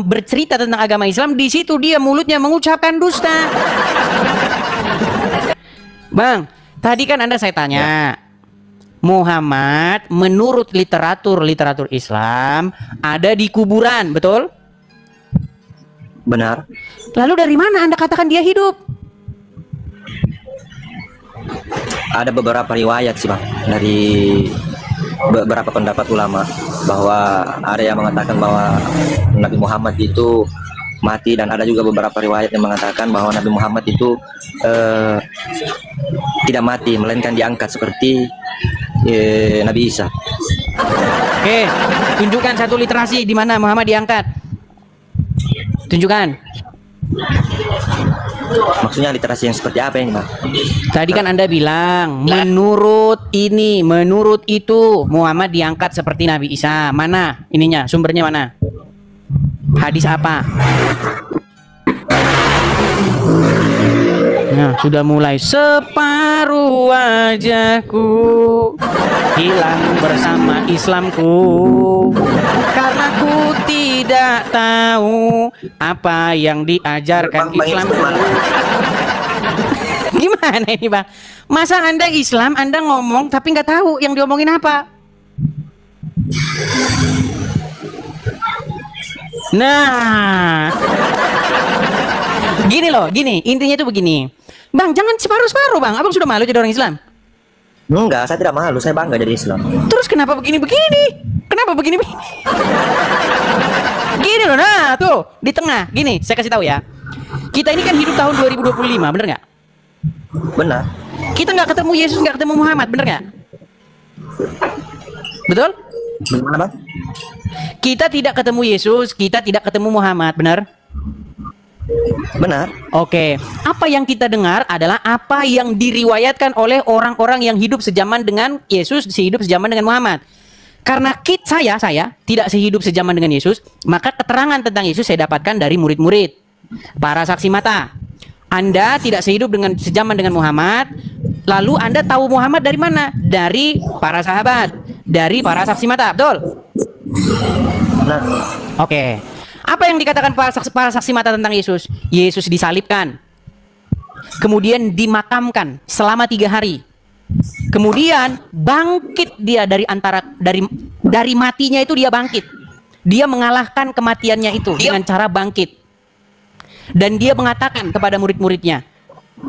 bercerita tentang agama Islam, di situ dia mulutnya mengucapkan dusta. Bang, tadi kan Anda saya tanya, Muhammad menurut literatur Islam ada di kuburan, betul? Benar. Lalu dari mana Anda katakan dia hidup? Ada beberapa riwayat sih, Bang, dari beberapa pendapat ulama bahwa ada yang mengatakan bahwa Nabi Muhammad itu mati, dan ada juga beberapa riwayat yang mengatakan bahwa Nabi Muhammad itu tidak mati melainkan diangkat seperti Nabi Isa. Oke, tunjukkan satu literasi di mana Muhammad diangkat. Tunjukkan. Maksudnya literasi yang seperti apa ini, Bang? Tadi kan Anda bilang menurut ini, menurut itu Muhammad diangkat seperti Nabi Isa. Mana ininya? Sumbernya mana? Hadis apa? Nah, sudah mulai. Separuh wajahku hilang bersama Islamku, karena ku tidak tahu apa yang diajarkan Islamku. Gimana ini, Bang? Masa Anda Islam, Anda ngomong tapi nggak tahu yang diomongin apa? Nah, gini loh, gini, intinya itu begini. Bang, jangan separuh-separuh, Bang. Abang sudah malu jadi orang Islam? Enggak, saya tidak malu, saya bangga jadi Islam. Terus kenapa begini-begini? Kenapa begini-begini? Gini loh, nah tuh, di tengah. Gini, saya kasih tahu ya. Kita ini kan hidup tahun 2025, bener nggak? Benar. Kita nggak ketemu Yesus, nggak ketemu Muhammad, bener nggak? Betul? Benar, Bang? Kita tidak ketemu Yesus, kita tidak ketemu Muhammad, benar? Benar. Oke, apa yang kita dengar adalah apa yang diriwayatkan oleh orang-orang yang hidup sejaman dengan Yesus, hidup sejaman dengan Muhammad. Karena saya tidak sehidup sejaman dengan Yesus, maka keterangan tentang Yesus saya dapatkan dari murid-murid, para saksi mata. Anda tidak sehidup sejaman dengan Muhammad, lalu Anda tahu Muhammad dari mana? Dari para sahabat, dari para saksi mata, betul? Benar. Oke. Apa yang dikatakan para saksi mata tentang Yesus? Yesus disalibkan, kemudian dimakamkan selama 3 hari, kemudian bangkit dia dari matinya itu, dia bangkit. Dia mengalahkan kematiannya itu dengan cara bangkit. Dan dia mengatakan kepada murid-muridnya,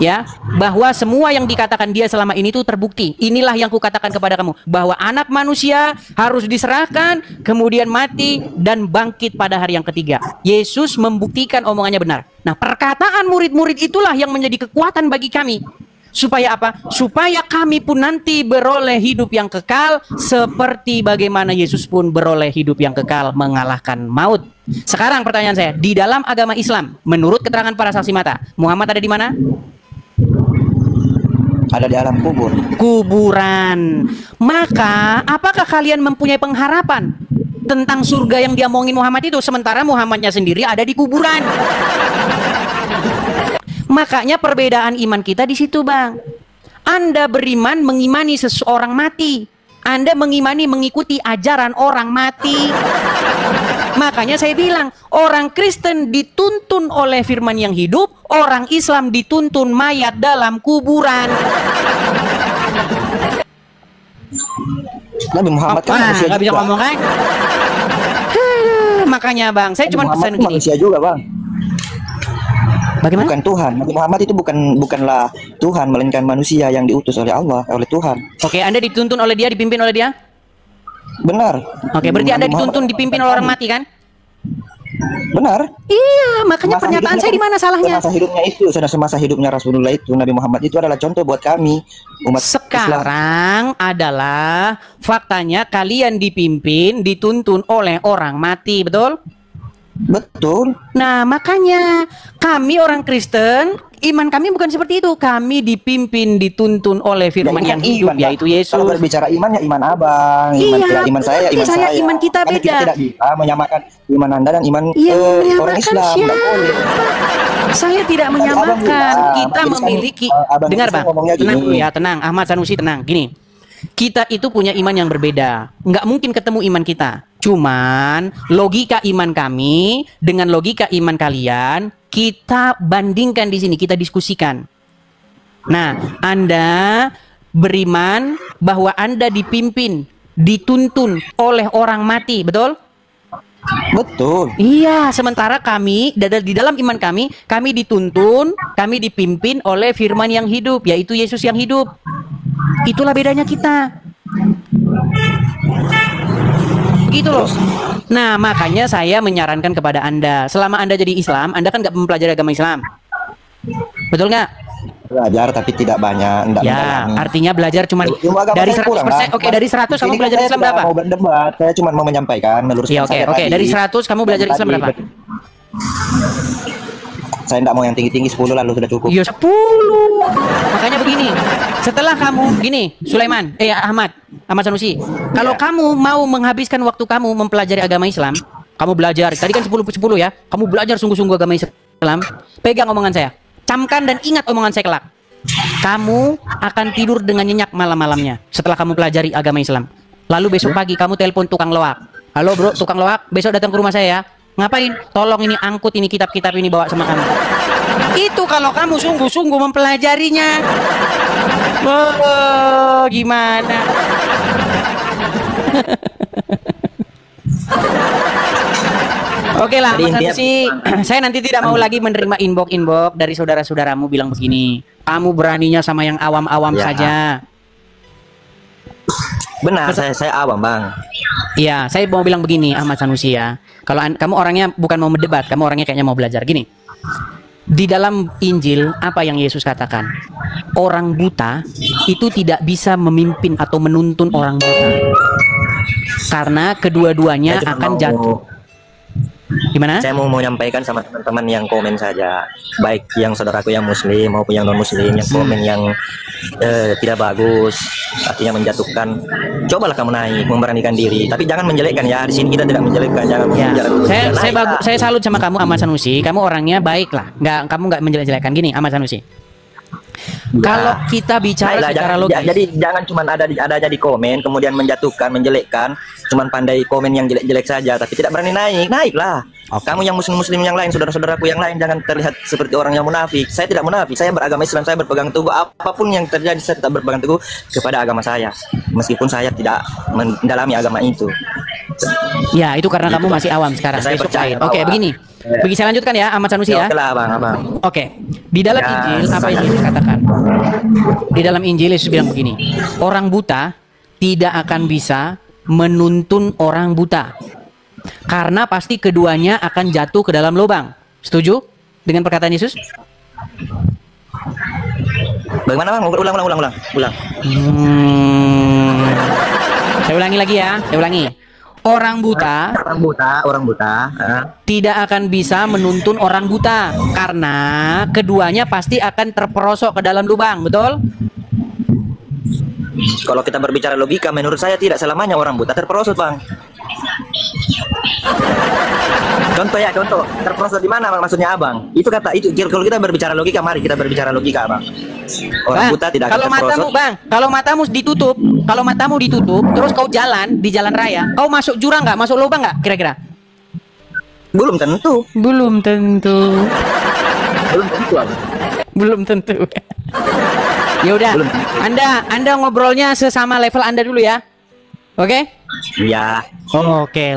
ya, bahwa semua yang dikatakan dia selama ini itu terbukti. Inilah yang kukatakan kepada kamu, bahwa anak manusia harus diserahkan, kemudian mati dan bangkit pada hari yang ketiga. Yesus membuktikan omongannya benar. Nah, perkataan murid-murid itulah yang menjadi kekuatan bagi kami. Supaya apa? Supaya kami pun nanti beroleh hidup yang kekal, seperti bagaimana Yesus pun beroleh hidup yang kekal, mengalahkan maut. Sekarang pertanyaan saya, di dalam agama Islam, menurut keterangan para saksi mata, Muhammad ada di mana? Ada di alam kubur. Kuburan. Maka, apakah kalian mempunyai pengharapan tentang surga yang diomongin Muhammad itu, sementara Muhammadnya sendiri ada di kuburan? Makanya perbedaan iman kita di situ, Bang. Anda beriman mengimani seseorang mati. Anda mengimani mengikuti ajaran orang mati. Makanya saya bilang, orang Kristen dituntun oleh firman yang hidup, orang Islam dituntun mayat dalam kuburan. Nabi Muhammad kan manusia nggak bisa juga. ngomong kan? Makanya Bang, saya cuma Muhammad pesan itu gini. manusia juga, Bang. Bagaimana? Bukan Tuhan. Nabi Muhammad itu bukanlah Tuhan, melainkan manusia yang diutus oleh Allah, oleh Tuhan. Oke, Anda dituntun oleh dia, dipimpin oleh dia? Benar. Oke, berarti Anda Nabi dituntun Muhammad dipimpin oleh orang mati kan? Benar. Iya, makanya Masa pernyataan hidupnya saya di mana salahnya? Semasa hidupnya Rasulullah itu, Nabi Muhammad itu adalah contoh buat kami umat Islam. Sekarang adalah faktanya kalian dipimpin, dituntun oleh orang mati, betul? Betul. Nah, makanya kami orang Kristen, iman kami bukan seperti itu. Kami dipimpin, dituntun oleh firman yang hidup, yaitu Yesus. Kalau berbicara iman, ya iman abang, iman saya, iman saya. Iman kita Kami beda. tidak bisa menyamakan iman Anda dan iman orang Islam. siapa? Tidak boleh. Saya tidak Abang menyamakan. bilang, Kita jadi memiliki. abang Dengar bisa Bang, ngomongnya tenang gini. dulu ya, tenang. Ahmad Sanusi tenang. Gini, kita itu punya iman yang berbeda. Nggak mungkin ketemu iman kita. Cuman logika iman kami dengan logika iman kalian kita bandingkan di sini, kita diskusikan. Nah, Anda beriman bahwa Anda dipimpin, dituntun oleh orang mati, betul? Betul. Iya, sementara kami di dalam iman kami dituntun, kami dipimpin oleh firman yang hidup, yaitu Yesus yang hidup. Itulah bedanya kita. Gitu loh. Nah, makanya saya menyarankan kepada Anda, selama Anda jadi Islam, Anda kan nggak mempelajari agama Islam. Betul nggak? Belajar tapi tidak banyak. Ya, artinya belajar cuma agama dari saya 100%. kurang, kan? Oke, dari 100 kamu Ini belajar saya Islam tidak berapa? mau berdebat, saya cuma mau menyampaikan meluruskan Iya, saya oke. tadi. Dari 100 kamu belajar Dan Islam tadi berapa? Saya tidak mau yang tinggi-tinggi, 10 lalu sudah cukup. Iya 10. Makanya begini, setelah kamu gini, Sulaiman, Ahmad Sanusi, kalau kamu mau menghabiskan waktu kamu mempelajari agama Islam, kamu belajar. Tadi kan 10 ya. Kamu belajar sungguh-sungguh agama Islam. Pegang omongan saya. Camkan dan ingat omongan saya kelak. Kamu akan tidur dengan nyenyak malam-malamnya setelah kamu pelajari agama Islam. Lalu besok pagi kamu telepon tukang loak. Halo bro, tukang loak, besok datang ke rumah saya ya. Ngapain? Tolong ini angkut ini kitab-kitab ini bawa sama kamu. Itu kalau kamu sungguh-sungguh mempelajarinya. Oh, gimana? Oke lah, Mas Sanusi, saya nanti tidak mau lagi menerima inbox dari saudara-saudaramu bilang begini. Kamu beraninya sama yang awam-awam saja. Benar, saya awam bang. Iya, saya mau bilang begini, Ahmad Sanusi ya. Kalau kamu orangnya bukan mau mendebat, kamu orangnya kayaknya mau belajar. Gini, di dalam Injil apa yang Yesus katakan? Orang buta itu tidak bisa memimpin atau menuntun orang buta, karena kedua-duanya akan jatuh. Gimana? Saya mau menyampaikan sama teman-teman yang komen saja, baik yang saudaraku yang muslim maupun yang non muslim yang komen yang tidak bagus, artinya menjatuhkan. Cobalah kamu naik, memberanikan diri, tapi jangan menjelekkan ya. Di sini kita tidak menjelekkan, jangan. Ya. Saya salut sama kamu Ahmad Sanusi, kamu orangnya baik lah, kamu nggak menjelek-jelekan. Gini Ahmad Sanusi, kalau kita bicara secara logis, jadi jangan cuma adanya di komen kemudian menjatuhkan, menjelekkan, cuman pandai komen yang jelek-jelek saja tapi tidak berani naiklah. Kamu yang muslim yang lain, saudara-saudaraku yang lain, jangan terlihat seperti orang yang munafik. Saya tidak munafik, saya beragama Islam, saya berpegang teguh apapun yang terjadi, saya tetap berpegang teguh kepada agama saya meskipun saya tidak mendalami agama itu. Ya, itu karena kamu masih awam sekarang. Saya percaya. Oke, begini. Saya lanjutkan ya, Ahmad Sanusi ya. Oke lah, abang. Oke. Di dalam Injil apa yang Yesus katakan? Di dalam Injil Yesus bilang begini, orang buta tidak akan bisa menuntun orang buta, karena pasti keduanya akan jatuh ke dalam lubang. Setuju dengan perkataan Yesus? Bagaimana bang? Ulang. Saya ulangi lagi ya. Saya ulangi. Orang buta tidak akan bisa menuntun orang buta, karena keduanya pasti akan terperosok ke dalam lubang, betul? Kalau kita berbicara logika, menurut saya tidak selamanya orang buta terperosok bang. contoh terprosot di mana maksudnya abang? Itu kata itu kalau kita berbicara logika, mari kita berbicara logika abang. Orang buta tidak akan terprosot. Kalau matamu ditutup, terus kau jalan di jalan raya, kau masuk jurang nggak, masuk lubang nggak, kira-kira? Belum tentu. Belum tentu. Ya udah, Anda ngobrolnya sesama level Anda dulu ya. Oke? Iya. Oke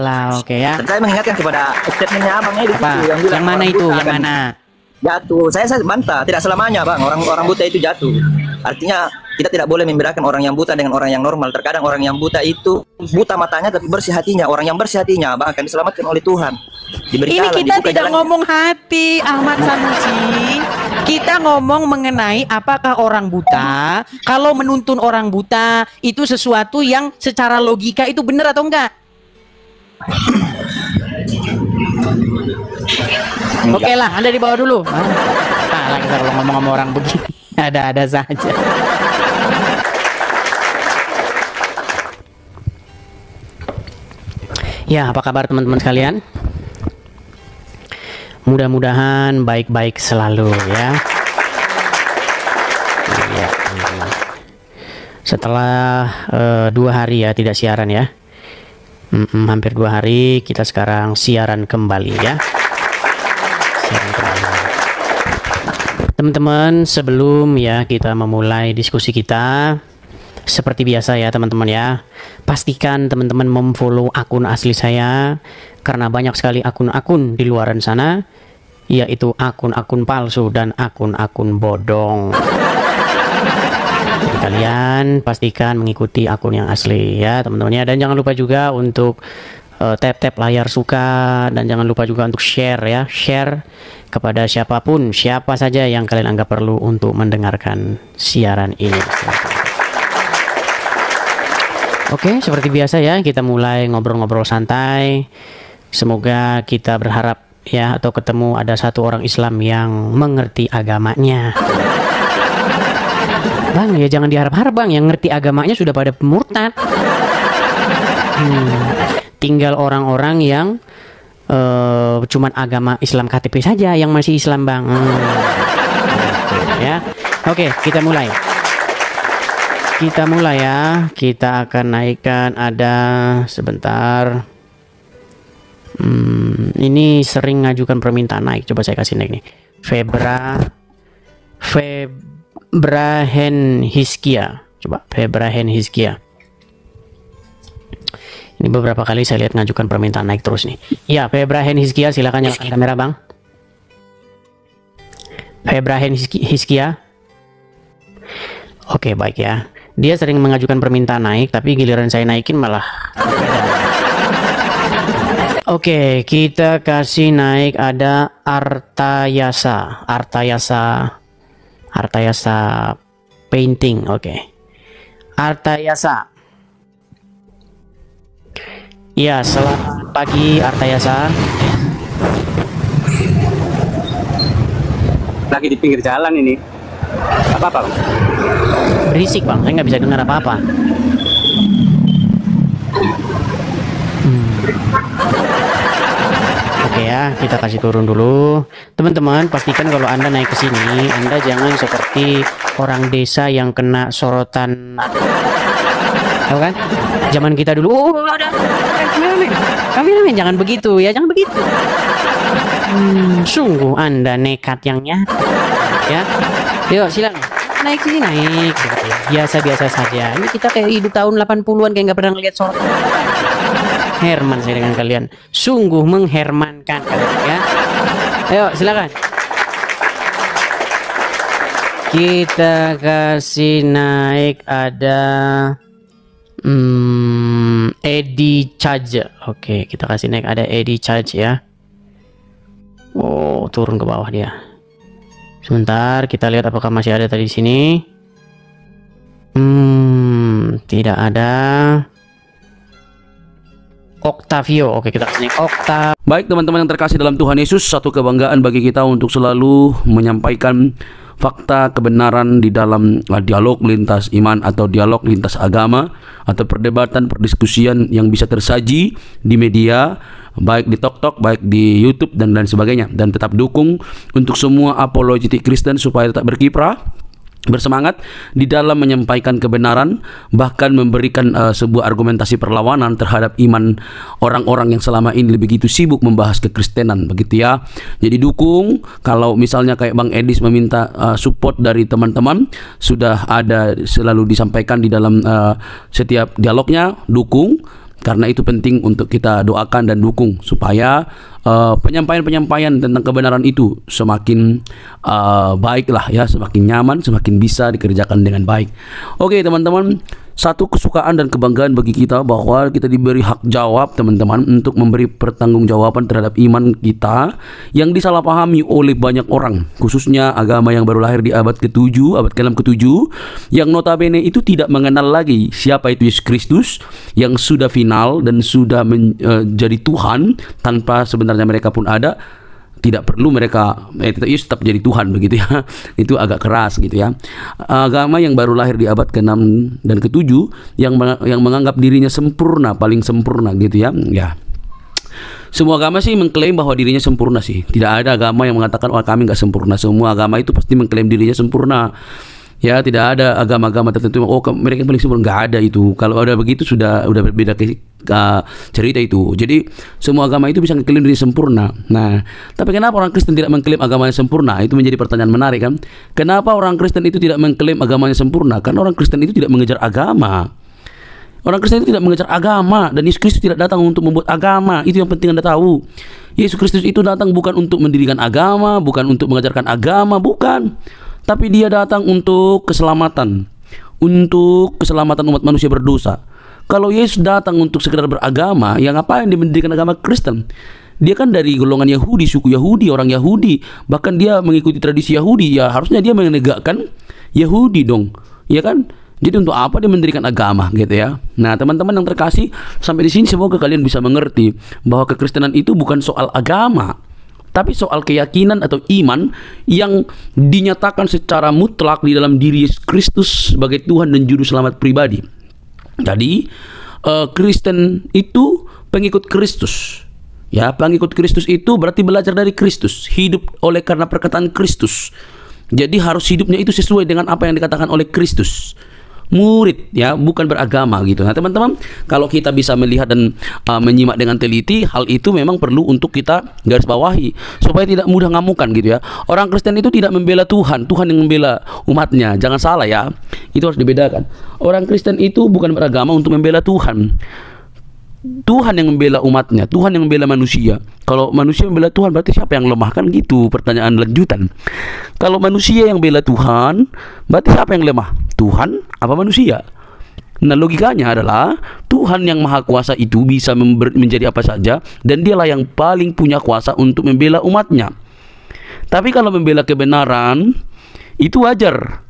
ya. Dan saya mengingatkan kepada statementnya abangnya di situ yang bilang yang mana itu? Yang mana? Jatuh. Saya bantah, tidak selamanya bang. Orang buta itu jatuh. Artinya kita tidak boleh membedakan orang yang buta dengan orang yang normal. Terkadang orang yang buta itu buta matanya tapi bersih hatinya. Orang yang bersih hatinya bang akan diselamatkan oleh Tuhan. Ini kita tidak ngomong hati, Ahmad Sanusi. Kita ngomong mengenai apakah orang buta, kalau menuntun orang buta itu sesuatu yang secara logika itu benar atau enggak? Oke lah, Anda dibawa dulu. Lagi kalau ngomong sama orang begini, ada-ada saja. Ya, apa kabar teman-teman sekalian? Mudah-mudahan baik-baik selalu ya. Iya, setelah 2 hari ya tidak siaran ya. Hampir 2 hari kita sekarang siaran kembali ya. Teman-teman, sebelum ya kita memulai diskusi kita, seperti biasa ya teman-teman ya, pastikan teman-teman memfollow akun asli saya, karena banyak sekali akun-akun di luaran sana, yaitu akun-akun palsu dan akun-akun bodong. Jadi kalian pastikan mengikuti akun yang asli ya teman-teman ya, dan jangan lupa juga untuk tap layar suka, dan jangan lupa juga untuk share ya, share kepada siapapun, siapa saja yang kalian anggap perlu untuk mendengarkan siaran ini. Oke, seperti biasa ya, kita mulai ngobrol-ngobrol santai. Semoga kita berharap ya, atau ketemu ada satu orang Islam yang mengerti agamanya. Bang, ya jangan diharap-harap bang, yang ngerti agamanya sudah pada murtad. Tinggal orang-orang yang cuman agama Islam KTP saja yang masih Islam bang. Ya, oke, kita mulai. Kita mulai ya. Kita akan naikkan, ada sebentar. Ini sering ngajukan permintaan naik. Coba saya kasih naik nih. Febrahen Hiskia. Coba Febrahen Hiskia. Ini beberapa kali saya lihat ngajukan permintaan naik terus nih. Ya, Febrahen Hiskia, silakan nyalakan kamera bang. Febrahen Hiskia. Oke, baik ya. Dia sering mengajukan permintaan naik, tapi giliran saya naikin malah. Oke, kita kasih naik, ada Artayasa painting. Oke. Artayasa. Ya, selamat pagi Artayasa. Lagi di pinggir jalan ini. Apa-apa bang? Berisik bang, saya nggak bisa dengar apa-apa. Oke ya, kita kasih turun dulu. Teman-teman, pastikan kalau Anda naik ke sini, Anda jangan seperti orang desa yang kena sorotan. Tahu kan? Zaman kita dulu, ada kameramen, jangan begitu ya, jangan begitu. Sungguh Anda nekat yang nyata ya. Yuk silakan naik sini, naik biasa-biasa saja. Ini kita kayak hidup tahun 80-an, kayak nggak pernah ngeliat sorotan. Herman saya dengan kalian, sungguh menghermankan kalian ya. Ayo silakan. Kita kasih naik, ada Eddie Charge. Oke, kita kasih naik, ada Eddie Charge ya. Oh, turun ke bawah dia. Sebentar, kita lihat apakah masih ada tadi di sini. Tidak ada. Octavio. Oke, kita kasih Octavio. Baik teman-teman yang terkasih dalam Tuhan Yesus, satu kebanggaan bagi kita untuk selalu menyampaikan fakta kebenaran di dalam dialog lintas iman atau dialog lintas agama atau perdebatan perdiskusian yang bisa tersaji di media baik di TikTok, baik di YouTube dan lain sebagainya. Dan tetap dukung untuk semua apologetik Kristen supaya tetap berkiprah, bersemangat di dalam menyampaikan kebenaran, bahkan memberikan sebuah argumentasi perlawanan terhadap iman orang-orang yang selama ini begitu sibuk membahas kekristenan, begitu ya. Jadi dukung. Kalau misalnya kayak Bang Edis meminta support dari teman-teman, sudah ada selalu disampaikan di dalam setiap dialognya, dukung. Karena itu penting untuk kita doakan dan dukung supaya penyampaian-penyampaian tentang kebenaran itu semakin baik lah ya, semakin nyaman, semakin bisa dikerjakan dengan baik. Oke teman-teman, satu kesukaan dan kebanggaan bagi kita bahwa kita diberi hak jawab teman-teman untuk memberi pertanggungjawaban terhadap iman kita yang disalahpahami oleh banyak orang, khususnya agama yang baru lahir di abad ke-7, abad ke-6, ke-7, yang notabene itu tidak mengenal lagi siapa itu Yesus Kristus yang sudah final dan sudah menjadi Tuhan tanpa sebenarnya mereka pun ada. Tidak perlu mereka tetap jadi Tuhan, begitu ya. Itu agak keras gitu ya. Agama yang baru lahir di abad ke-6 dan ke-7 yang menganggap dirinya sempurna, paling sempurna gitu ya. Ya. Semua agama sih mengklaim bahwa dirinya sempurna sih. Tidak ada agama yang mengatakan kami nggak sempurna. Semua agama itu pasti mengklaim dirinya sempurna. Ya, tidak ada agama-agama tertentu mereka paling sempurna, nggak ada itu. Kalau ada begitu sudah berbeda cerita itu. Jadi semua agama itu bisa mengklaim diri sempurna. Nah, tapi kenapa orang Kristen tidak mengklaim agamanya sempurna? Itu menjadi pertanyaan menarik kan. Kenapa orang Kristen itu tidak mengklaim agamanya sempurna? Karena orang Kristen itu tidak mengejar agama. Orang Kristen itu tidak mengejar agama, dan Yesus Kristus tidak datang untuk membuat agama. Itu yang penting Anda tahu. Yesus Kristus itu datang bukan untuk mendirikan agama, bukan untuk mengajarkan agama, bukan. Tapi dia datang untuk keselamatan, untuk keselamatan umat manusia berdosa. Kalau Yesus datang untuk sekedar beragama, yang apa yang dia mendirikan agama Kristen? Dia kan dari golongan Yahudi, suku Yahudi, orang Yahudi, bahkan dia mengikuti tradisi Yahudi. Ya harusnya dia menegakkan Yahudi dong, ya kan? Jadi untuk apa dia mendirikan agama gitu ya? Nah teman-teman yang terkasih, sampai di sini semoga kalian bisa mengerti bahwa kekristenan itu bukan soal agama, tapi soal keyakinan atau iman yang dinyatakan secara mutlak di dalam diri Yesus Kristus sebagai Tuhan dan Juru Selamat pribadi. Jadi Kristen itu pengikut Kristus. Ya, pengikut Kristus itu berarti belajar dari Kristus, hidup oleh karena perkataan Kristus. Jadi harus hidupnya itu sesuai dengan apa yang dikatakan oleh Kristus. Murid ya, bukan beragama gitu. Nah teman-teman, kalau kita bisa melihat dan menyimak dengan teliti, hal itu memang perlu untuk kita garis bawahi supaya tidak mudah ngamukan gitu ya. Orang Kristen itu tidak membela Tuhan, Tuhan yang membela umatnya. Jangan salah ya, itu harus dibedakan. Orang Kristen itu bukan beragama untuk membela Tuhan. Tuhan yang membela umatnya, Tuhan yang membela manusia. Kalau manusia membela Tuhan, berarti siapa yang lemah? Kan gitu pertanyaan lanjutan. Kalau manusia yang bela Tuhan, berarti siapa yang lemah? Tuhan apa manusia? Nah logikanya adalah Tuhan yang maha kuasa itu bisa menjadi apa saja, dan dialah yang paling punya kuasa untuk membela umatnya. Tapi kalau membela kebenaran, itu wajar.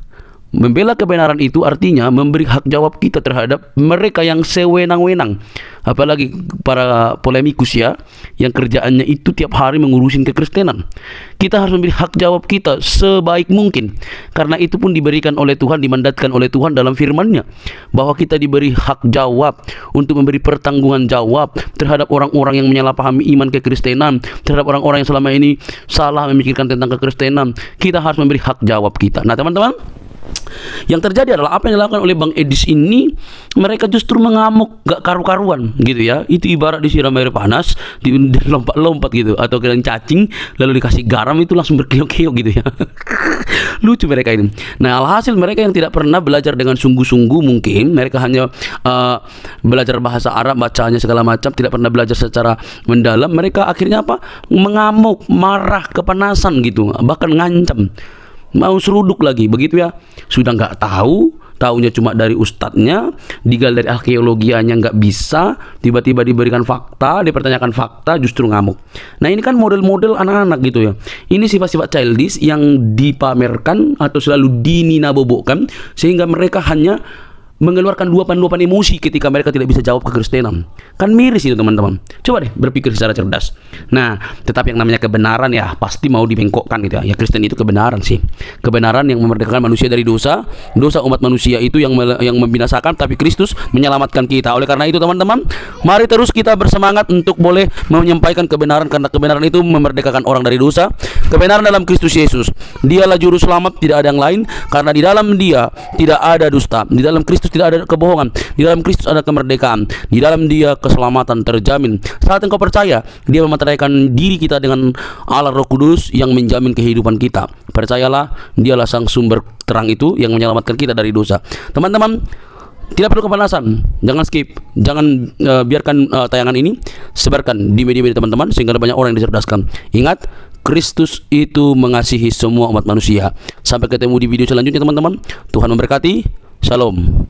Membela kebenaran itu artinya memberi hak jawab kita terhadap mereka yang sewenang-wenang. Apalagi para polemikus ya, yang kerjaannya itu tiap hari mengurusin kekristenan. Kita harus memberi hak jawab kita sebaik mungkin. Karena itu pun diberikan oleh Tuhan, dimandatkan oleh Tuhan dalam firman-Nya, bahwa kita diberi hak jawab untuk memberi pertanggungan jawab terhadap orang-orang yang menyalahpahami iman kekristenan, terhadap orang-orang yang selama ini salah memikirkan tentang kekristenan. Kita harus memberi hak jawab kita. Nah teman-teman, yang terjadi adalah apa yang dilakukan oleh Bang Edis ini, mereka justru mengamuk gak karu-karuan gitu ya. Itu ibarat disiram air panas, lompat-lompat gitu, atau kalian cacing lalu dikasih garam itu langsung berkiok-kiok gitu ya. Lucu mereka ini. Nah alhasil mereka yang tidak pernah belajar dengan sungguh-sungguh, mungkin mereka hanya belajar bahasa Arab, bacanya segala macam, tidak pernah belajar secara mendalam. Mereka akhirnya apa? Mengamuk, marah, kepanasan gitu, bahkan ngancam, mau seruduk lagi begitu ya. Sudah nggak tahu, taunya cuma dari ustadznya, digali dari arkeologianya nggak bisa, tiba-tiba diberikan fakta, dipertanyakan fakta, justru ngamuk. Nah ini kan model-model anak-anak gitu ya. Ini sifat-sifat childish yang dipamerkan atau selalu dininabobokkan, sehingga mereka hanya mengeluarkan luapan-luapan emosi ketika mereka tidak bisa jawab kekristenan. Kan miris itu teman-teman. Coba deh berpikir secara cerdas. Nah, tetapi yang namanya kebenaran ya pasti mau dibengkokkan gitu ya. Ya Kristen itu kebenaran sih. Kebenaran yang memerdekakan manusia dari dosa. Dosa umat manusia itu yang membinasakan, tapi Kristus menyelamatkan kita. Oleh karena itu teman-teman, mari terus kita bersemangat untuk boleh menyampaikan kebenaran, karena kebenaran itu memerdekakan orang dari dosa. Kebenaran dalam Kristus Yesus. Dialah juru selamat, tidak ada yang lain, karena di dalam Dia tidak ada dusta. Di dalam Kristus tidak ada kebohongan. Di dalam Kristus ada kemerdekaan. Di dalam Dia keselamatan terjamin. Saat engkau percaya, Dia memateraikan diri kita dengan Allah Roh Kudus yang menjamin kehidupan kita. Percayalah, Dialah sang sumber terang itu yang menyelamatkan kita dari dosa. Teman-teman, tidak perlu kepanasan, jangan skip, jangan biarkan tayangan ini, sebarkan di media-media teman-teman sehingga banyak orang yang dicerdaskan. Ingat, Kristus itu mengasihi semua umat manusia. Sampai ketemu di video selanjutnya teman-teman. Tuhan memberkati. Shalom.